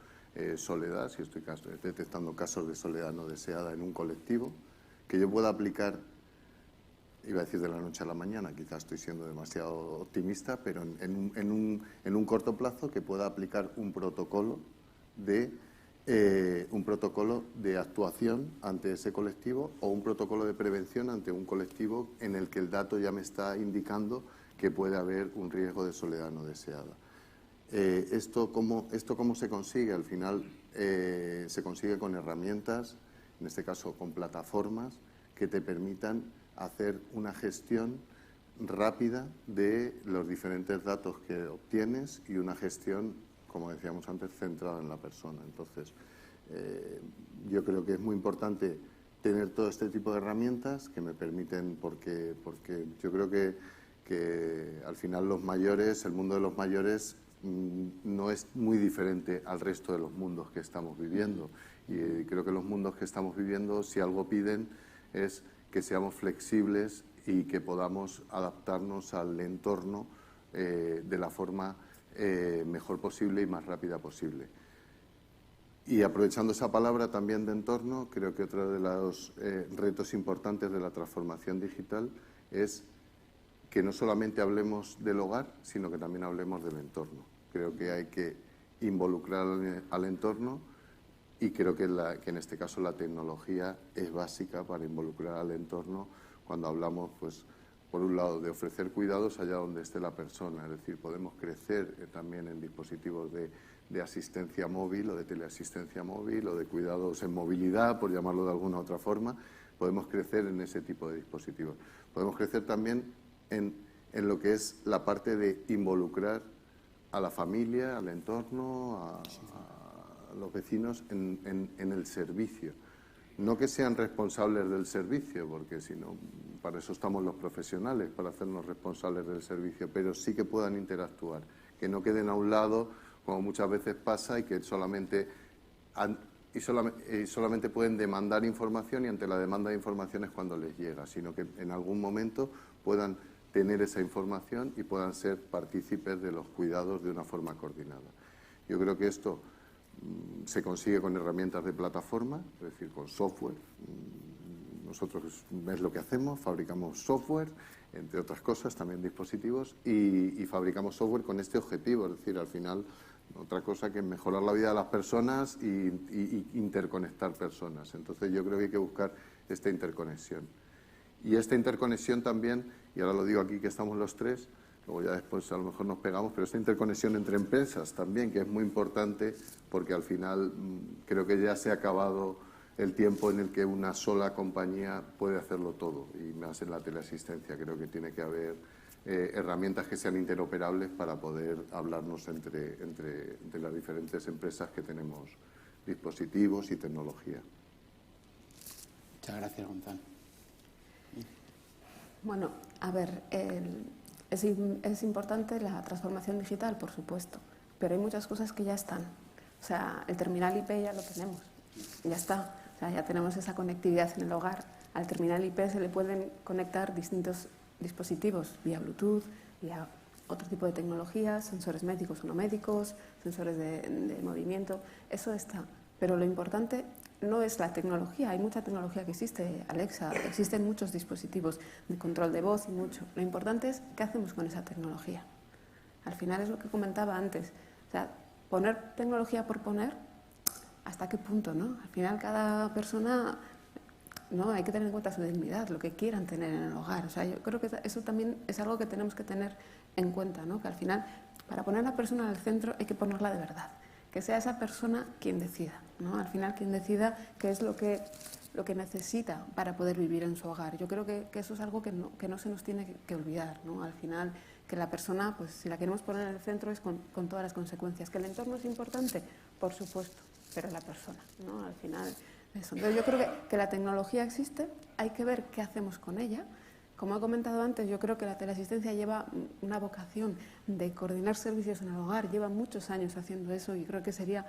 soledad, si estoy detectando casos de soledad no deseada en un colectivo, que yo pueda aplicar, iba a decir de la noche a la mañana, quizás estoy siendo demasiado optimista, pero en un corto plazo, que pueda aplicar un protocolo de actuación ante ese colectivo, o un protocolo de prevención ante un colectivo en el que el dato ya me está indicando que puede haber un riesgo de soledad no deseada. ¿Esto cómo se consigue? Al final se consigue con herramientas, en este caso con plataformas, que te permitan hacer una gestión rápida de los diferentes datos que obtienes y una gestión, como decíamos antes, centrada en la persona. Entonces, yo creo que es muy importante tener todo este tipo de herramientas que me permiten, porque yo creo que al final los mayores, el mundo de los mayores no es muy diferente al resto de los mundos que estamos viviendo. Y creo que los mundos que estamos viviendo, si algo piden, es que seamos flexibles y que podamos adaptarnos al entorno de la forma mejor posible y más rápida posible. Y aprovechando esa palabra también de entorno, creo que otro de los retos importantes de la transformación digital es que no solamente hablemos del hogar, sino que también hablemos del entorno. Creo que hay que involucrar al entorno y creo que en este caso la tecnología es básica para involucrar al entorno cuando hablamos, pues, por un lado, de ofrecer cuidados allá donde esté la persona. Es decir, podemos crecer también en dispositivos de asistencia móvil o de teleasistencia móvil o de cuidados en movilidad, por llamarlo de alguna otra forma. Podemos crecer en ese tipo de dispositivos. Podemos crecer también en lo que es la parte de involucrar a la familia, al entorno, a los vecinos en el servicio. No que sean responsables del servicio, porque si no, para eso estamos los profesionales, para hacernos responsables del servicio, pero sí que puedan interactuar, que no queden a un lado, como muchas veces pasa, y que solamente pueden demandar información y ante la demanda de información es cuando les llega, sino que en algún momento puedan tener esa información y puedan ser partícipes de los cuidados de una forma coordinada. Yo creo que esto se consigue con herramientas de plataforma, es decir, con software. Nosotros es lo que hacemos, fabricamos software, entre otras cosas, también dispositivos, y fabricamos software con este objetivo, es decir, al final, otra cosa que mejorar la vida de las personas y interconectar personas. Entonces yo creo que hay que buscar esta interconexión. Y esta interconexión también, y ahora lo digo aquí que estamos los tres, luego ya después a lo mejor nos pegamos, pero esta interconexión entre empresas también, que es muy importante, porque al final creo que ya se ha acabado el tiempo en el que una sola compañía puede hacerlo todo, y más en la teleasistencia. Creo que tiene que haber herramientas que sean interoperables para poder hablarnos entre las diferentes empresas que tenemos dispositivos y tecnología. Muchas gracias, Gonzalo. Bueno, a ver, es importante la transformación digital, por supuesto, pero hay muchas cosas que ya están. O sea, el terminal IP ya lo tenemos, ya está. O sea, ya tenemos esa conectividad en el hogar. Al terminal IP se le pueden conectar distintos dispositivos vía Bluetooth, vía otro tipo de tecnologías, sensores médicos o no médicos, sensores de movimiento. Eso está. Pero lo importante no es la tecnología. Hay mucha tecnología que existe, Alexa, existen muchos dispositivos de control de voz y mucho. Lo importante es qué hacemos con esa tecnología. Al final es lo que comentaba antes. O sea, poner tecnología por poner, ¿hasta qué punto, no? Al final cada persona, no, hay que tener en cuenta su dignidad, lo que quieran tener en el hogar. O sea, yo creo que eso también es algo que tenemos que tener en cuenta, ¿no? Que al final, para poner a la persona en el centro hay que ponerla de verdad. Que sea esa persona quien decida, ¿no? Al final quien decida qué es lo que necesita para poder vivir en su hogar. Yo creo que eso es algo que no se nos tiene que olvidar, ¿no? Al final, que la persona, pues si la queremos poner en el centro es con todas las consecuencias. ¿Que el entorno es importante? Por supuesto, pero la persona, ¿no? Al final, eso. Entonces yo creo que la tecnología existe, hay que ver qué hacemos con ella. Como he comentado antes, yo creo que la teleasistencia lleva una vocación de coordinar servicios en el hogar, lleva muchos años haciendo eso y creo que sería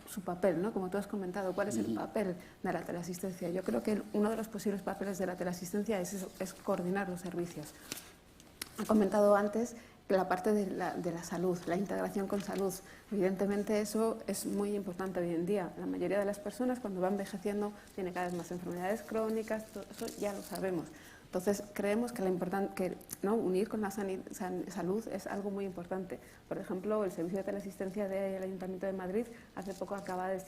su papel, ¿no? Como tú has comentado, ¿cuál es el papel de la teleasistencia? Yo creo que uno de los posibles papeles de la teleasistencia es coordinar los servicios. He comentado antes que la parte de la salud, la integración con salud, evidentemente eso es muy importante hoy en día. La mayoría de las personas cuando va envejeciendo tiene cada vez más enfermedades crónicas, todo eso ya lo sabemos. Entonces, creemos que, ¿no? unir con la salud es algo muy importante. Por ejemplo, el Servicio de Teleasistencia del Ayuntamiento de Madrid hace poco acaba de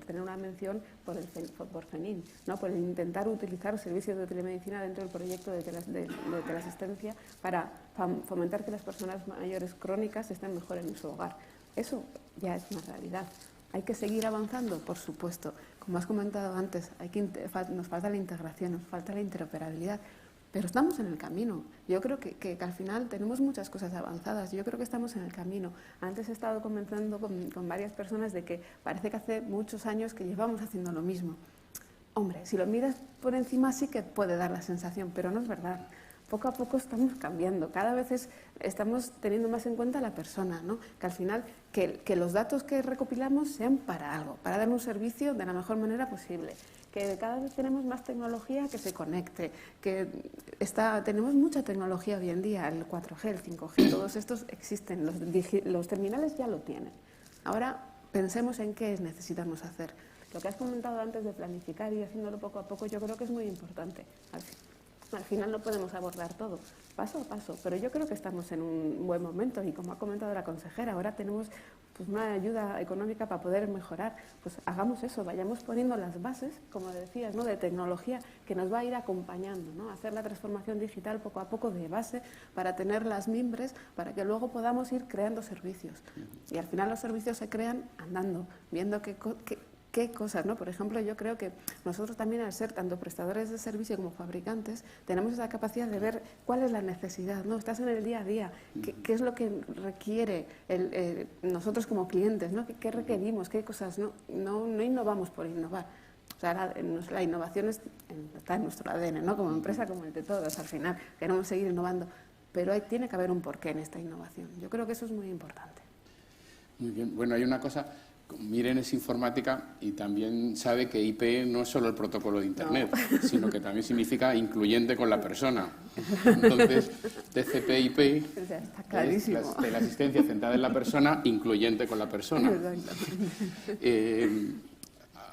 tener una mención por FENIN, ¿no? por intentar utilizar servicios de telemedicina dentro del proyecto de teleasistencia para fomentar que las personas mayores crónicas estén mejor en su hogar. Eso ya es una realidad. ¿Hay que seguir avanzando? Por supuesto. Como has comentado antes, nos falta la integración, nos falta la interoperabilidad. Pero estamos en el camino. Yo creo que al final tenemos muchas cosas avanzadas. Yo creo que estamos en el camino. Antes he estado comentando con varias personas de que parece que hace muchos años que llevamos haciendo lo mismo. Hombre, si lo miras por encima sí que puede dar la sensación, pero no es verdad. Poco a poco estamos cambiando. Cada vez estamos teniendo más en cuenta a la persona, ¿no? Que al final que los datos que recopilamos sean para algo, para dar un servicio de la mejor manera posible. Que cada vez tenemos más tecnología que se conecte, tenemos mucha tecnología hoy en día, el 4G, el 5G, todos estos existen, los terminales ya lo tienen. Ahora pensemos en qué necesitamos hacer. Lo que has comentado antes de planificar y haciéndolo poco a poco, yo creo que es muy importante. Al final no podemos abordar todo, paso a paso, pero yo creo que estamos en un buen momento y como ha comentado la consejera, ahora tenemos pues, una ayuda económica para poder mejorar. Pues hagamos eso, vayamos poniendo las bases, como decías, ¿no? de tecnología que nos va a ir acompañando, ¿no? Hacer la transformación digital poco a poco de base para tener las mimbres, para que luego podamos ir creando servicios. Y al final los servicios se crean andando, viendo qué cosas, ¿no? Por ejemplo, yo creo que nosotros también, al ser tanto prestadores de servicio como fabricantes, tenemos esa capacidad de ver cuál es la necesidad, ¿no? Estás en el día a día, qué es lo que requiere nosotros como clientes, ¿no? ¿Qué requerimos? ¿Qué cosas? No innovamos por innovar. O sea, la innovación está en nuestro ADN, ¿no? Como empresa, como el de todos, al final queremos seguir innovando, pero tiene que haber un porqué en esta innovación. Yo creo que eso es muy importante. Muy bien. Bueno, hay una cosa. Miren es informática y también sabe que IP no es solo el protocolo de Internet, sino que también significa incluyente con la persona. Entonces, TCP/IP o sea, está clarísimo. Es la asistencia centrada en la persona, incluyente con la persona.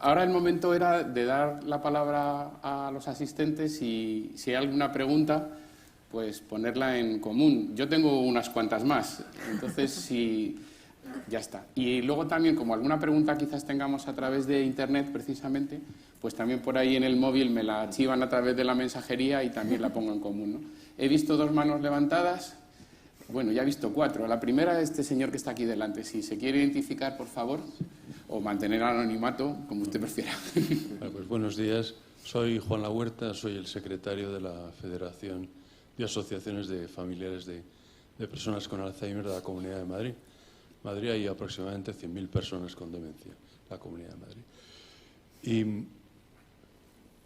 Ahora el momento era de dar la palabra a los asistentes y si hay alguna pregunta, pues ponerla en común. Yo tengo unas cuantas más, entonces si... Ya está. Y luego también, como alguna pregunta quizás tengamos a través de Internet precisamente, pues también por ahí en el móvil me la archivan a través de la mensajería y también la pongo en común, ¿no? He visto 2 manos levantadas. Bueno, ya he visto 4. La primera, este señor que está aquí delante. Si se quiere identificar, por favor, o mantener anonimato, como usted prefiera. Bueno, pues buenos días. Soy Juan La Huerta, soy el secretario de la Federación de Asociaciones de Familiares de Personas con Alzheimer de la Comunidad de Madrid. En Madrid hay aproximadamente 100.000 personas con demencia, la Comunidad de Madrid. Y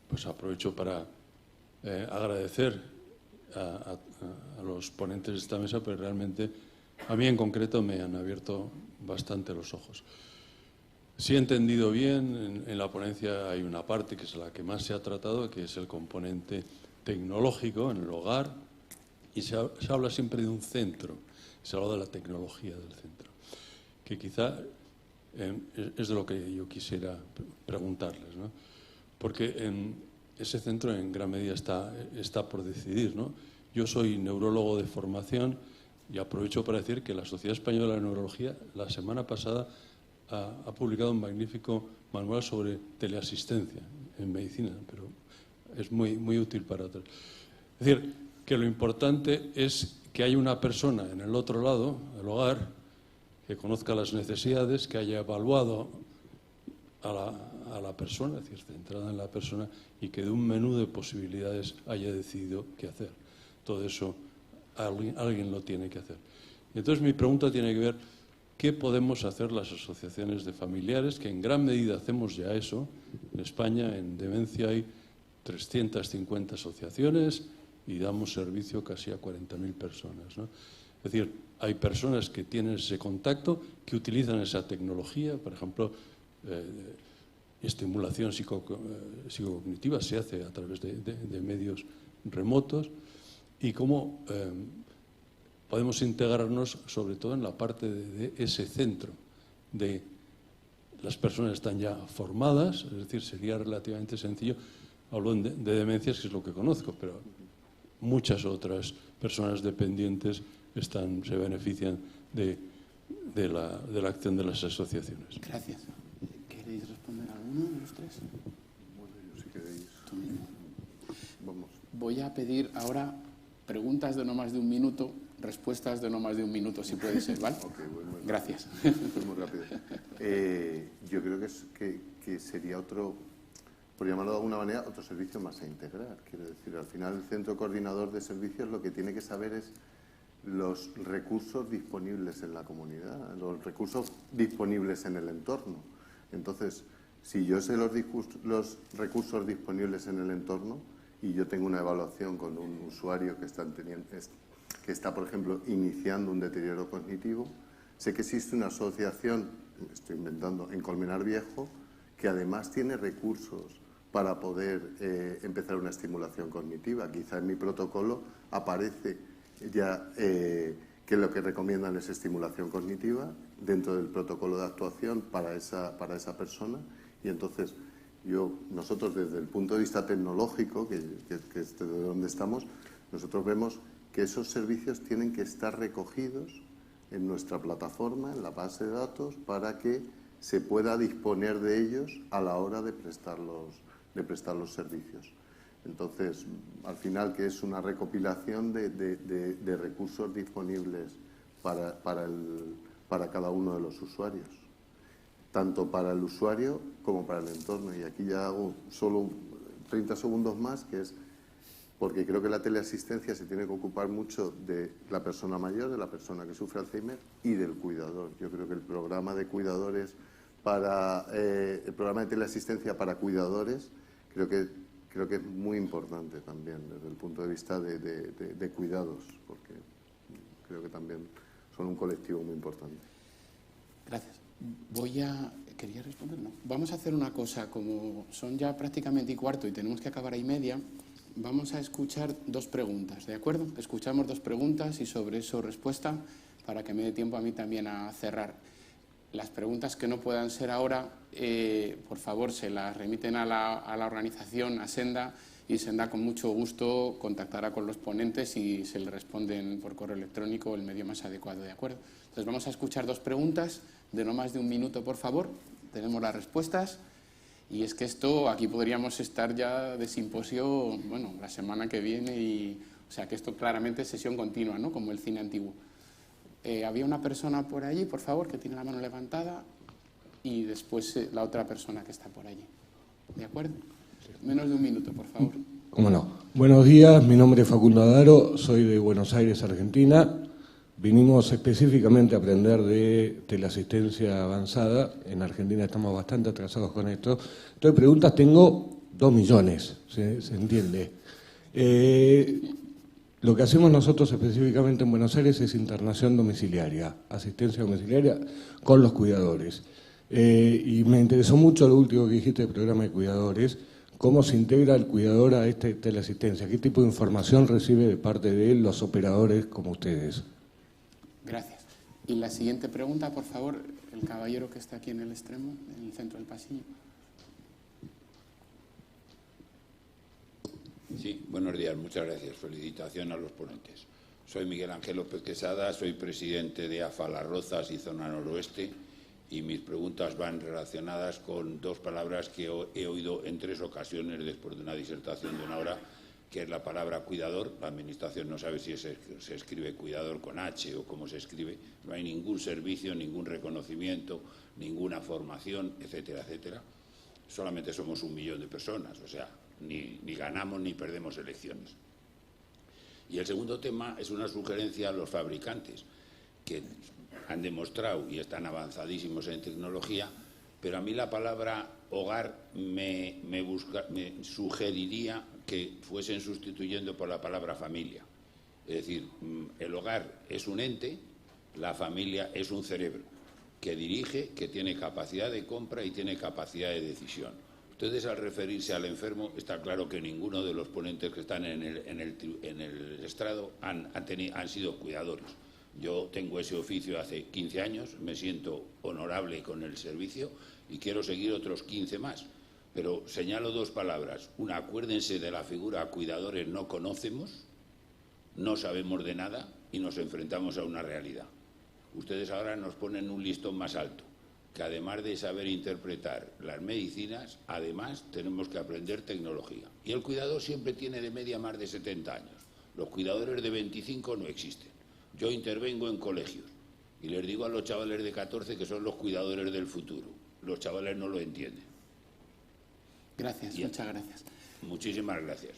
pues aprovecho para agradecer a los ponentes de esta mesa, pero realmente a mí en concreto me han abierto bastante los ojos. Si he entendido bien, en la ponencia hay una parte que es la que más se ha tratado, que es el componente tecnológico en el hogar, y se habla siempre de un centro, se habla de la tecnología del centro, que quizá es de lo que yo quisiera preguntarles, ¿no? Porque ese centro en gran medida está por decidir, ¿no? Yo soy neurólogo de formación y aprovecho para decir que la Sociedad Española de Neurología la semana pasada ha publicado un magnífico manual sobre teleasistencia en medicina, pero es muy útil para otros. Es decir, que lo importante es que haya una persona en el otro lado, el hogar, que conozca las necesidades, que haya evaluado a la persona, es decir, centrada en la persona, y que de un menú de posibilidades haya decidido qué hacer. Todo eso alguien lo tiene que hacer. Y entonces mi pregunta tiene que ver qué podemos hacer las asociaciones de familiares, que en gran medida hacemos ya eso. En España, en demencia, hay 350 asociaciones y damos servicio casi a 40.000 personas, ¿no? Es decir, hay personas que tienen ese contacto, que utilizan esa tecnología, por ejemplo, estimulación psicocognitiva se hace a través de medios remotos, y cómo podemos integrarnos sobre todo en la parte de ese centro, de las personas están ya formadas, es decir, sería relativamente sencillo. Hablo de demencias, que es lo que conozco, pero muchas otras personas dependientes se benefician de la acción de las asociaciones. Gracias. ¿Queréis responder a alguno de los tres? Bueno, yo si queréis. Tú mismo. Vamos. Voy a pedir ahora preguntas de no más de un minuto, respuestas de no más de un minuto, si puede ser, ¿vale? Ok, bueno. Gracias. Muy rápido. Yo creo que sería otro, por llamarlo de alguna manera, otro servicio más a integrar. Quiero decir, al final el centro coordinador de servicios lo que tiene que saber es los recursos disponibles en la comunidad, los recursos disponibles en el entorno. Entonces, si yo sé los recursos disponibles en el entorno y yo tengo una evaluación con un usuario que está, por ejemplo, iniciando un deterioro cognitivo, sé que existe una asociación, estoy inventando, en Colmenar Viejo, que además tiene recursos para poder empezar una estimulación cognitiva. Quizá en mi protocolo aparece ya que lo que recomiendan es estimulación cognitiva dentro del protocolo de actuación para esa persona, y entonces nosotros desde el punto de vista tecnológico, que es de donde estamos, nosotros vemos que esos servicios tienen que estar recogidos en nuestra plataforma, en la base de datos, para que se pueda disponer de ellos a la hora de prestar los servicios. Entonces, al final, que es una recopilación de recursos disponibles para cada uno de los usuarios, tanto para el usuario como para el entorno. Y aquí ya hago solo 30 segundos más, que es porque creo que la teleasistencia se tiene que ocupar mucho de la persona mayor, de la persona que sufre Alzheimer y del cuidador. Yo creo que el programa de cuidadores el programa de teleasistencia para cuidadores creo que es muy importante también desde el punto de vista de cuidados, porque creo que también son un colectivo muy importante. Gracias. ¿Quería responder? No. Vamos a hacer una cosa, como son ya prácticamente 1:15 y tenemos que acabar a 1:30, vamos a escuchar 2 preguntas, ¿de acuerdo? Escuchamos 2 preguntas y sobre eso respuesta, para que me dé tiempo a mí también a cerrar. Las preguntas que no puedan ser ahora, por favor, se las remiten a la organización, a Senda, y Senda con mucho gusto contactará con los ponentes y se le responden por correo electrónico el medio más adecuado, ¿de acuerdo? Entonces vamos a escuchar 2 preguntas de no más de un minuto, por favor. Tenemos las respuestas y es que aquí podríamos estar ya de simposio, bueno, la semana que viene, o sea que esto claramente es sesión continua, ¿no? Como el cine antiguo. Había una persona por allí, por favor, que tiene la mano levantada, y después la otra persona que está por allí. ¿De acuerdo? Menos de un minuto, por favor. ¿Cómo no? Buenos días, mi nombre es Facundo Adaro, soy de Buenos Aires, Argentina. Vinimos específicamente a aprender de teleasistencia avanzada. En Argentina estamos bastante atrasados con esto. Entonces, preguntas tengo 2 millones, ¿se entiende? Lo que hacemos nosotros específicamente en Buenos Aires es internación domiciliaria, asistencia domiciliaria con los cuidadores. Y me interesó mucho lo último que dijiste del programa de cuidadores, cómo se integra el cuidador a esta teleasistencia, qué tipo de información recibe de parte de los operadores como ustedes. Gracias. Y la siguiente pregunta, por favor, el caballero que está aquí en el extremo, en el centro del pasillo. Sí, buenos días, muchas gracias. Felicitación a los ponentes. Soy Miguel Ángel López Quesada, soy presidente de AFA Las Rozas y Zona Noroeste, y mis preguntas van relacionadas con 2 palabras que he oído en 3 ocasiones después de una disertación de 1 hora, que es la palabra cuidador. La Administración no sabe si se escribe cuidador con H o cómo se escribe. No hay ningún servicio, ningún reconocimiento, ninguna formación, etcétera, etcétera. Solamente somos 1 millón de personas, o sea, ni ganamos ni perdemos elecciones. Y el segundo tema es una sugerencia a los fabricantes, que han demostrado y están avanzadísimos en tecnología, pero a mí la palabra hogar me sugeriría que fuesen sustituyendo por la palabra familia. Es decir, el hogar es un ente, la familia es un cerebro que dirige, que tiene capacidad de compra y tiene capacidad de decisión. Ustedes, al referirse al enfermo, está claro que ninguno de los ponentes que están en el estrado han sido cuidadores. Yo tengo ese oficio hace 15 años, me siento honorable con el servicio y quiero seguir otros 15 más. Pero señalo 2 palabras. Una, acuérdense de la figura cuidadores no conocemos, no sabemos de nada y nos enfrentamos a una realidad. Ustedes ahora nos ponen un listón más alto, que además de saber interpretar las medicinas, además tenemos que aprender tecnología. Y el cuidador siempre tiene de media más de 70 años. Los cuidadores de 25 no existen. Yo intervengo en colegios y les digo a los chavales de 14 que son los cuidadores del futuro. Los chavales no lo entienden. Gracias, muchas gracias. Muchísimas gracias.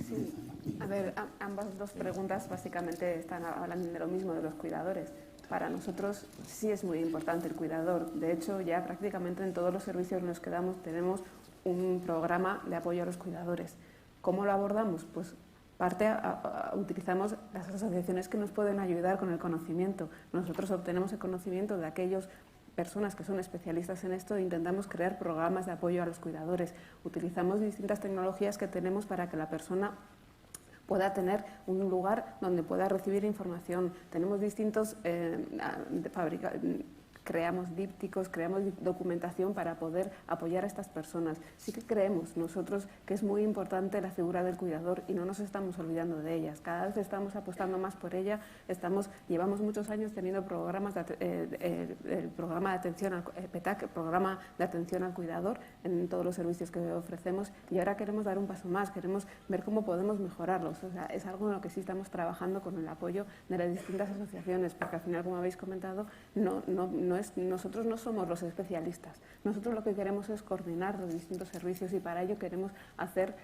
Sí. A ver, ambas dos preguntas básicamente están hablando de lo mismo, de los cuidadores. Para nosotros sí es muy importante el cuidador. De hecho, ya prácticamente en todos los servicios en los que damos tenemos un programa de apoyo a los cuidadores. ¿Cómo lo abordamos? Pues utilizamos las asociaciones que nos pueden ayudar con el conocimiento. Nosotros obtenemos el conocimiento de aquellas personas que son especialistas en esto e intentamos crear programas de apoyo a los cuidadores. Utilizamos distintas tecnologías que tenemos para que la persona pueda tener un lugar donde pueda recibir información. Tenemos distintos creamos dípticos, creamos documentación para poder apoyar a estas personas. Sí que creemos nosotros que es muy importante la figura del cuidador y no nos estamos olvidando de ellas. Cada vez estamos apostando más por ella. Llevamos muchos años teniendo programas el programa de atención al PETAC, el programa de atención al cuidador en todos los servicios que ofrecemos, y ahora queremos dar un paso más, queremos ver cómo podemos mejorarlos. O sea, es algo en lo que sí estamos trabajando con el apoyo de las distintas asociaciones, porque al final, como habéis comentado, nosotros no somos los especialistas. Nosotros lo que queremos es coordinar los distintos servicios y para ello queremos hacer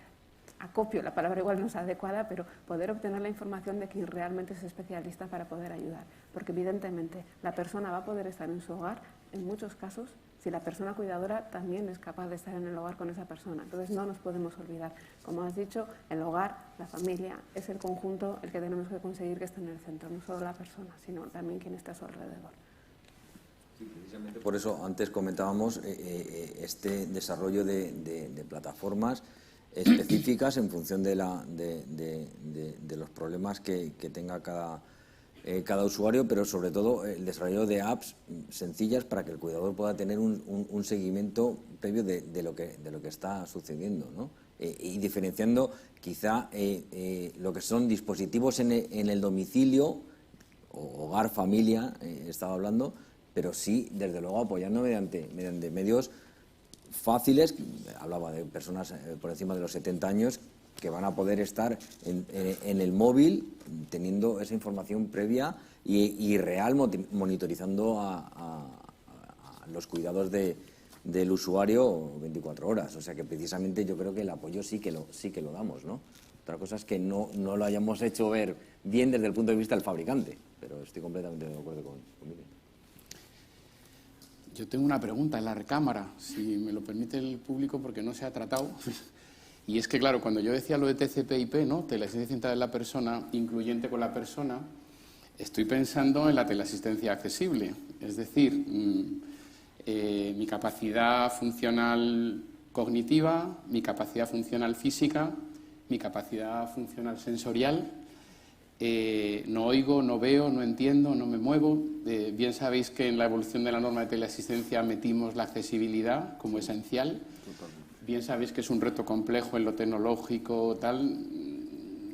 acopio, la palabra igual no es adecuada, pero poder obtener la información de quien realmente es especialista para poder ayudar. Porque evidentemente la persona va a poder estar en su hogar, en muchos casos, si la persona cuidadora también es capaz de estar en el hogar con esa persona. Entonces no nos podemos olvidar. Como has dicho, el hogar, la familia, es el conjunto el que tenemos que conseguir que esté en el centro, no solo la persona, sino también quien está a su alrededor. Precisamente por eso antes comentábamos este desarrollo de plataformas específicas en función de los problemas que tenga cada usuario, pero sobre todo el desarrollo de apps sencillas para que el cuidador pueda tener un seguimiento previo de lo que está sucediendo, ¿no? Y diferenciando quizá lo que son dispositivos en el domicilio, hogar, familia, estaba hablando, pero sí, desde luego, apoyando mediante medios fáciles. Hablaba de personas por encima de los 70 años que van a poder estar en el móvil teniendo esa información previa y real, monitorizando a los cuidados del usuario 24 horas. O sea que precisamente yo creo que el apoyo sí que lo damos, ¿no? Otra cosa es que no lo hayamos hecho ver bien desde el punto de vista del fabricante, pero estoy completamente de acuerdo con Miguel. Yo tengo una pregunta en la recámara, si me lo permite el público, porque no se ha tratado. Y es que, claro, cuando yo decía lo de TCP/IP, ¿no?, teleasistencia centrada en la persona, incluyente con la persona, estoy pensando en la teleasistencia accesible. Es decir, mi capacidad funcional cognitiva, mi capacidad funcional física, mi capacidad funcional sensorial. No oigo, no veo, no entiendo, no me muevo. Bien sabéis que en la evolución de la norma de teleasistencia metimos la accesibilidad como esencial. Bien sabéis que es un reto complejo en lo tecnológico, tal.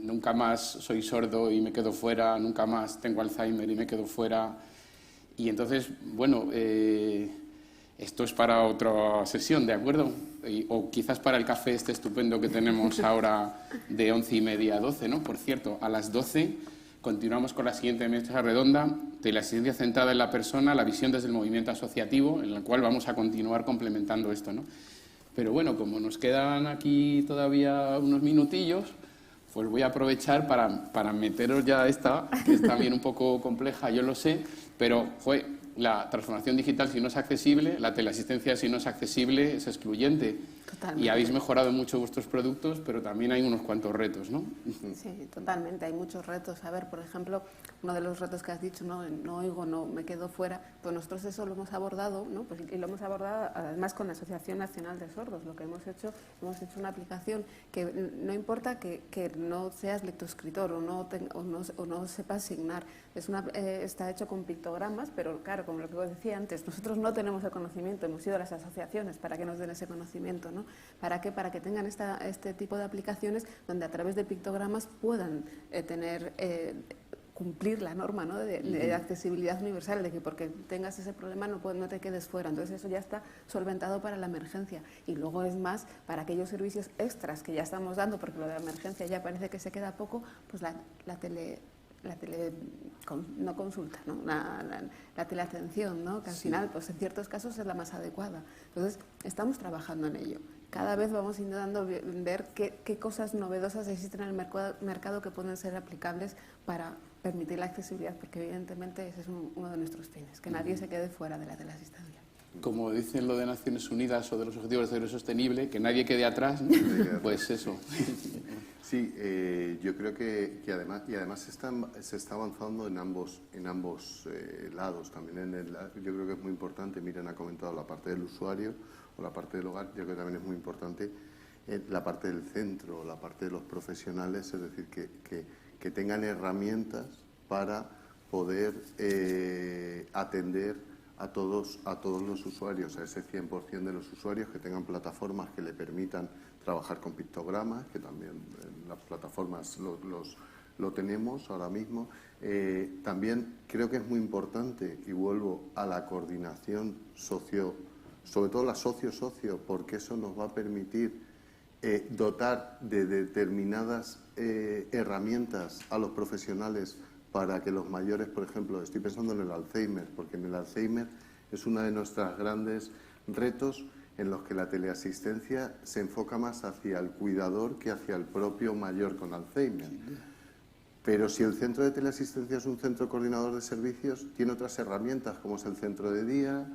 Nunca más soy sordo y me quedo fuera, nunca más tengo Alzheimer y me quedo fuera. Y entonces, bueno, esto es para otra sesión, ¿de acuerdo? O quizás para el café este estupendo que tenemos ahora de 11:30 a 12, ¿no? Por cierto, a las 12 continuamos con la siguiente mesa redonda, teleasistencia centrada en la persona, la visión desde el movimiento asociativo, en la cual vamos a continuar complementando esto, ¿no? Pero bueno, como nos quedan aquí todavía unos minutillos, pues voy a aprovechar para meteros ya esta, que es también un poco compleja, yo lo sé, pero, joder, la transformación digital, si no es accesible, la teleasistencia, si no es accesible, es excluyente. Totalmente. Y habéis mejorado mucho vuestros productos, pero también hay unos cuantos retos, ¿no? Sí, totalmente, hay muchos retos. A ver, por ejemplo, uno de los retos que has dicho, no oigo, no me quedo fuera, pues nosotros eso lo hemos abordado, ¿no? Pues, y lo hemos abordado además con la Asociación Nacional de Sordos. Lo que hemos hecho una aplicación que no importa que no seas lectoescritor o no sepas signar. Está hecho con pictogramas, pero claro, como lo que os decía antes, nosotros no tenemos el conocimiento, hemos ido a las asociaciones para que nos den ese conocimiento, ¿no? ¿Para qué? Para que tengan este tipo de aplicaciones donde a través de pictogramas puedan cumplir la norma, ¿no? de accesibilidad universal, de que porque tengas ese problema no te quedes fuera. Entonces eso ya está solventado para la emergencia. Y luego es más, para aquellos servicios extras que ya estamos dando, porque lo de la emergencia ya parece que se queda poco, pues la teleatención, ¿no? Que al final, pues en ciertos casos es la más adecuada. Entonces, estamos trabajando en ello. Cada vez vamos intentando ver qué cosas novedosas existen en el mercado que pueden ser aplicables para permitir la accesibilidad, porque evidentemente ese es uno de nuestros fines, que nadie se quede fuera de la teleasistencia. Como dicen lo de Naciones Unidas o de los Objetivos de Desarrollo Sostenible, que nadie quede atrás, ¿no? Pues eso. Sí, yo creo que además se está avanzando en ambos lados. También yo creo que es muy importante, Miren ha comentado la parte del usuario o la parte del hogar, yo creo que también es muy importante la parte del centro, la parte de los profesionales, es decir, que tengan herramientas para poder atender a todos los usuarios, a ese 100% de los usuarios, que tengan plataformas que le permitan trabajar con pictogramas, que también en las plataformas lo tenemos ahora mismo. También creo que es muy importante, y vuelvo a la coordinación sobre todo la socio-socio, porque eso nos va a permitir dotar de determinadas herramientas a los profesionales para que los mayores, por ejemplo, estoy pensando en el Alzheimer, porque en el Alzheimer es uno de nuestros grandes retos en los que la teleasistencia se enfoca más hacia el cuidador que hacia el propio mayor con Alzheimer. Pero si el centro de teleasistencia es un centro coordinador de servicios, tiene otras herramientas, como es el centro de día,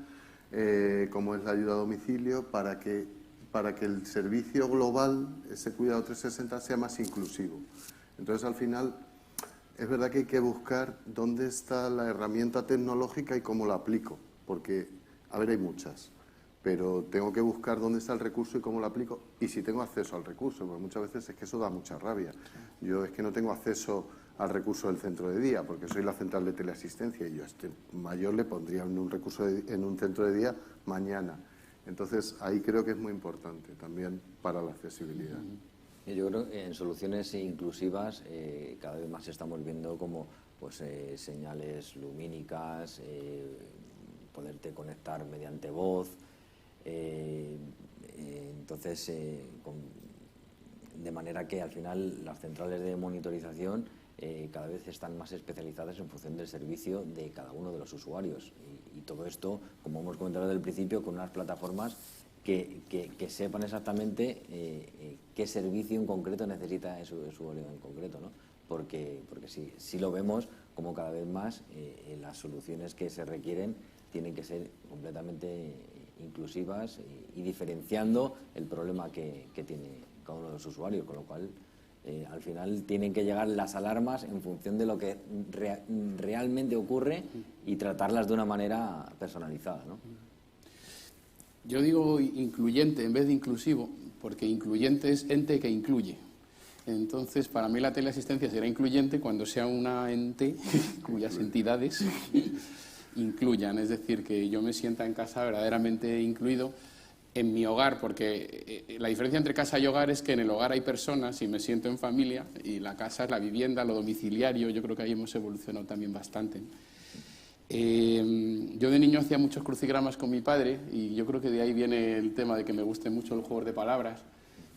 como es la ayuda a domicilio, para que el servicio global, ese cuidado 360, sea más inclusivo. Entonces, al final, es verdad que hay que buscar dónde está la herramienta tecnológica y cómo la aplico, porque, a ver, hay muchas, pero tengo que buscar dónde está el recurso y cómo lo aplico, y si tengo acceso al recurso, porque muchas veces es que eso da mucha rabia. Yo es que no tengo acceso al recurso del centro de día, porque soy la central de teleasistencia, y yo a este mayor le pondría en un centro de día mañana. Entonces, ahí creo que es muy importante también para la accesibilidad. Yo creo que en soluciones inclusivas cada vez más estamos viendo como señales lumínicas, poderte conectar mediante voz. Entonces, de manera que al final las centrales de monitorización cada vez están más especializadas en función del servicio de cada uno de los usuarios. Y todo esto, como hemos comentado desde el principio, con unas plataformas que sepan exactamente qué servicio en concreto necesita ese usuario en concreto, ¿no? Porque sí lo vemos como cada vez más las soluciones que se requieren tienen que ser completamente inclusivas y diferenciando el problema que tiene cada uno de los usuarios, con lo cual al final tienen que llegar las alarmas en función de lo que realmente ocurre y tratarlas de una manera personalizada, ¿no? Yo digo incluyente en vez de inclusivo, porque incluyente es ente que incluye. Entonces, para mí la teleasistencia será incluyente cuando sea una ente cuyas entidades incluyan, es decir, que yo me sienta en casa verdaderamente incluido en mi hogar, porque la diferencia entre casa y hogar es que en el hogar hay personas y me siento en familia, y la casa es la vivienda, lo domiciliario. Yo creo que ahí hemos evolucionado también bastante. Yo de niño hacía muchos crucigramas con mi padre, y yo creo que de ahí viene el tema de que me guste mucho el juego de palabras.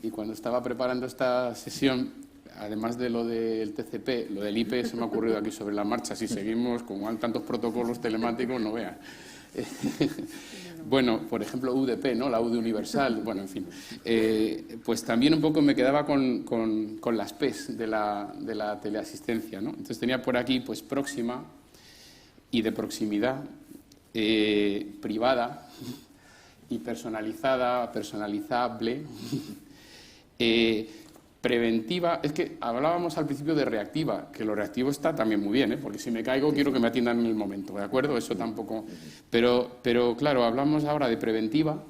Y cuando estaba preparando esta sesión, además de lo del TCP, lo del IP se me ha ocurrido aquí sobre la marcha. Si seguimos, como hay tantos protocolos telemáticos, no veas. Bueno, por ejemplo, UDP, ¿no? La U de universal, bueno, en fin. Pues también un poco me quedaba con las P's de la teleasistencia, ¿no? Entonces tenía por aquí, pues, próxima y de proximidad, privada y personalizada, personalizable, preventiva. Es que hablábamos al principio de reactiva, que lo reactivo está también muy bien, porque si me caigo quiero que me atiendan en el momento, ¿de acuerdo? Eso tampoco. Pero claro, hablamos ahora de preventiva,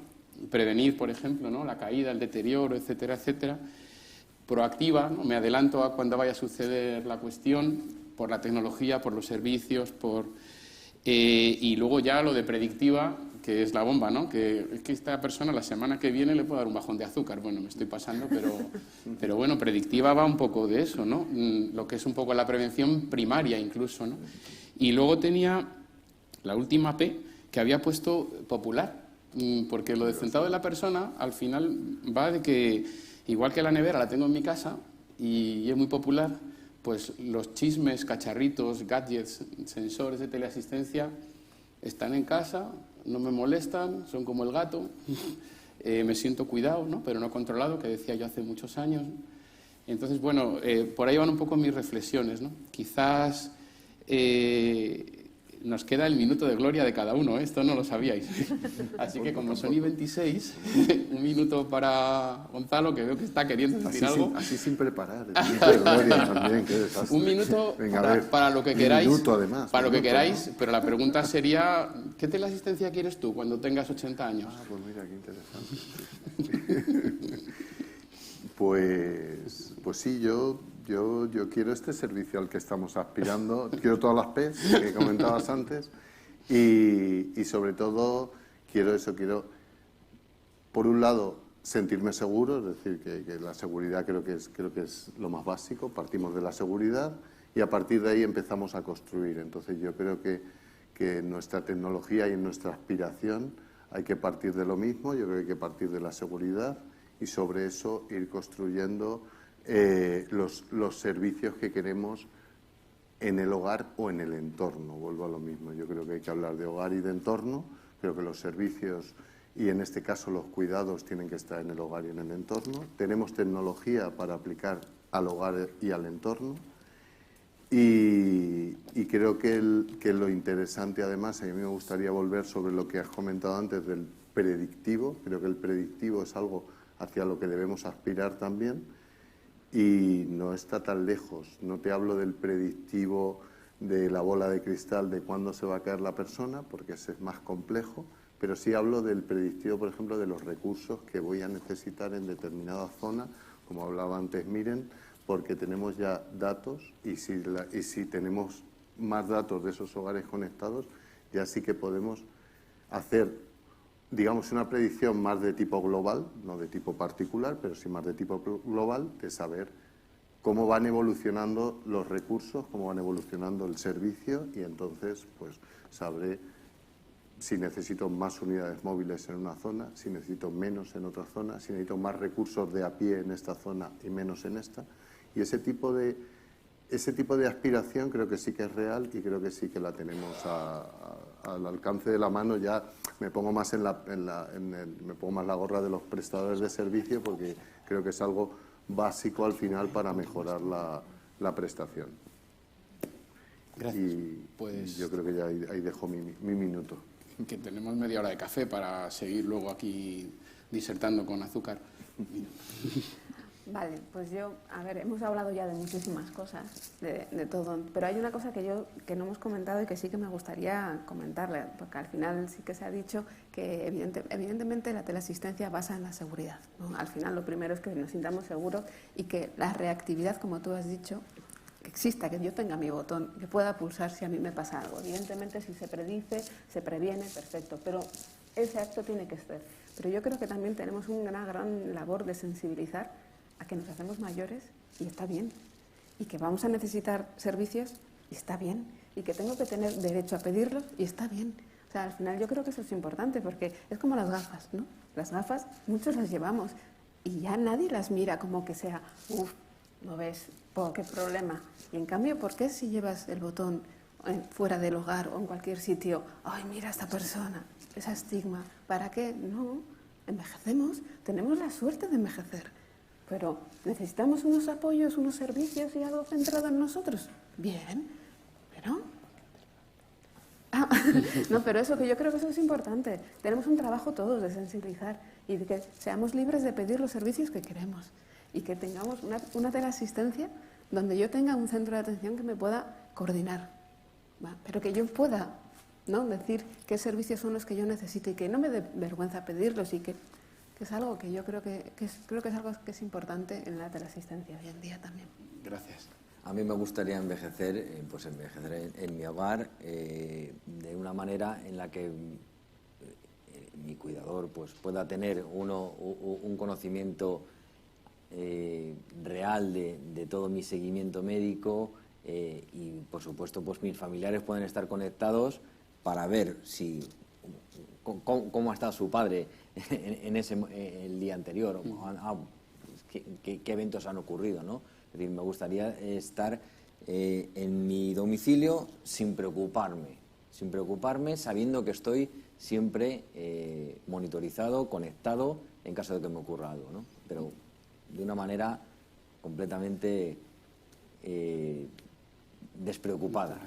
prevenir, por ejemplo, ¿no? La caída, el deterioro, etcétera, etcétera. Proactiva, ¿no? Me adelanto a cuando vaya a suceder la cuestión, por la tecnología, por los servicios, por... Y luego ya lo de predictiva, que es la bomba, ¿no? Que es que esta persona la semana que viene le puede dar un bajón de azúcar. Bueno, me estoy pasando, pero bueno, predictiva va un poco de eso, ¿no? Lo que es un poco la prevención primaria incluso, ¿no? Y luego tenía la última P, que había puesto popular, porque lo de centrado de la persona al final va de que, igual que la nevera la tengo en mi casa y es muy popular, pues los chismes, cacharritos, gadgets, sensores de teleasistencia están en casa, no me molestan, son como el gato, me siento cuidado, ¿no? Pero no controlado, que decía yo hace muchos años. Entonces, bueno, por ahí van un poco mis reflexiones, ¿no? Quizás nos queda el minuto de gloria de cada uno, ¿eh? Esto no lo sabíais. Así que como son y 26, un minuto para Gonzalo, que veo que está queriendo decir algo. Así sin preparar. El minuto de gloria también, qué desastre. Un minuto. Venga, para lo que queráis. Un minuto, además. Para lo que queráis, ¿no? Pero la pregunta sería, ¿qué teleasistencia quieres tú cuando tengas 80 años? Ah, pues mira, qué interesante. Pues sí, yo quiero este servicio al que estamos aspirando. Quiero todas las P's que comentabas antes y sobre todo quiero, por un lado, sentirme seguro, es decir, que la seguridad creo que es lo más básico. Partimos de la seguridad y a partir de ahí empezamos a construir. Entonces yo creo que en nuestra tecnología y en nuestra aspiración hay que partir de lo mismo. Yo creo que hay que partir de la seguridad y sobre eso ir construyendo los servicios que queremos en el hogar o en el entorno. Vuelvo a lo mismo. Yo creo que hay que hablar de hogar y de entorno. Creo que los servicios y en este caso los cuidados tienen que estar en el hogar y en el entorno. Tenemos tecnología para aplicar al hogar y al entorno. Y creo que lo interesante, además, a mí me gustaría volver sobre lo que has comentado antes del predictivo. Creo que el predictivo es algo hacia lo que debemos aspirar también y no está tan lejos. No te hablo del predictivo de la bola de cristal de cuándo se va a caer la persona, porque ese es más complejo, pero sí hablo del predictivo, por ejemplo, de los recursos que voy a necesitar en determinada zona, como hablaba antes Miren, porque tenemos ya datos y si tenemos más datos de esos hogares conectados, ya sí que podemos hacer, digamos, una predicción más de tipo global, no de tipo particular, pero sí más de tipo global, de saber cómo van evolucionando los recursos, cómo van evolucionando el servicio y entonces pues sabré si necesito más unidades móviles en una zona, si necesito menos en otra zona, si necesito más recursos de a pie en esta zona y menos en esta. Y ese tipo de aspiración creo que sí que es real y creo que sí que la tenemos al alcance de la mano. Ya me pongo más me pongo más la gorra de los prestadores de servicio porque creo que es algo básico al final para mejorar la prestación. Gracias. Y yo creo que ya ahí dejo mi minuto. Que tenemos media hora de café para seguir luego aquí disertando con azúcar. Vale, pues hemos hablado ya de muchísimas cosas, de todo, pero hay una cosa que no hemos comentado y que sí que me gustaría comentarle, porque al final sí que se ha dicho que evidentemente la teleasistencia basa en la seguridad, ¿no? Al final lo primero es que nos sintamos seguros y que la reactividad, como tú has dicho, que exista, que yo tenga mi botón, que pueda pulsar si a mí me pasa algo. Evidentemente si se predice, se previene, perfecto, pero ese acto tiene que ser. Pero yo creo que también tenemos una gran labor de sensibilizar a que nos hacemos mayores y está bien, y que vamos a necesitar servicios y está bien, y que tengo que tener derecho a pedirlos y está bien. O sea, al final yo creo que eso es importante porque es como las gafas, ¿no? Las gafas muchos las llevamos y ya nadie las mira como que sea, no ves, qué problema. Y en cambio, ¿por qué si llevas el botón fuera del hogar o en cualquier sitio, ay, mira a esta persona, ese estigma? ¿Para qué? No, envejecemos, tenemos la suerte de envejecer. Pero necesitamos unos apoyos, unos servicios y algo centrado en nosotros. Bien, pero... no, pero eso, que yo creo que eso es importante. Tenemos un trabajo todos de sensibilizar y de que seamos libres de pedir los servicios que queremos y que tengamos una teleasistencia donde yo tenga un centro de atención que me pueda coordinar, ¿va? Pero que yo pueda, ¿no?, decir qué servicios son los que yo necesito y que no me dé vergüenza pedirlos y que es algo que yo creo que es algo que es importante en la teleasistencia hoy en día también. Gracias. A mí me gustaría envejecer, envejecer en mi hogar de una manera en la que mi cuidador pues pueda tener un conocimiento real de todo mi seguimiento médico y, por supuesto, pues mis familiares pueden estar conectados para ver cómo ha estado su padre el día anterior, qué eventos han ocurrido, ¿no? Es decir, me gustaría estar en mi domicilio sin preocuparme, sabiendo que estoy siempre monitorizado, conectado, en caso de que me ocurra algo, ¿no? Pero de una manera completamente despreocupada.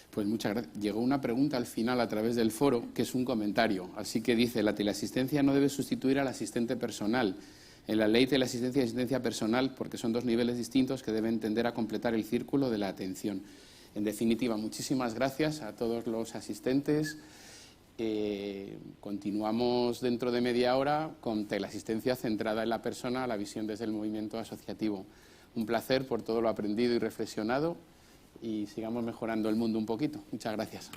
Pues muchas gracias. Llegó una pregunta al final a través del foro, que es un comentario. Así que dice, la teleasistencia no debe sustituir al asistente personal. En la ley teleasistencia y asistencia personal, porque son dos niveles distintos que deben tender a completar el círculo de la atención. En definitiva, muchísimas gracias a todos los asistentes. Continuamos dentro de media hora con teleasistencia centrada en la persona, la visión desde el movimiento asociativo. Un placer por todo lo aprendido y reflexionado y sigamos mejorando el mundo un poquito. Muchas gracias.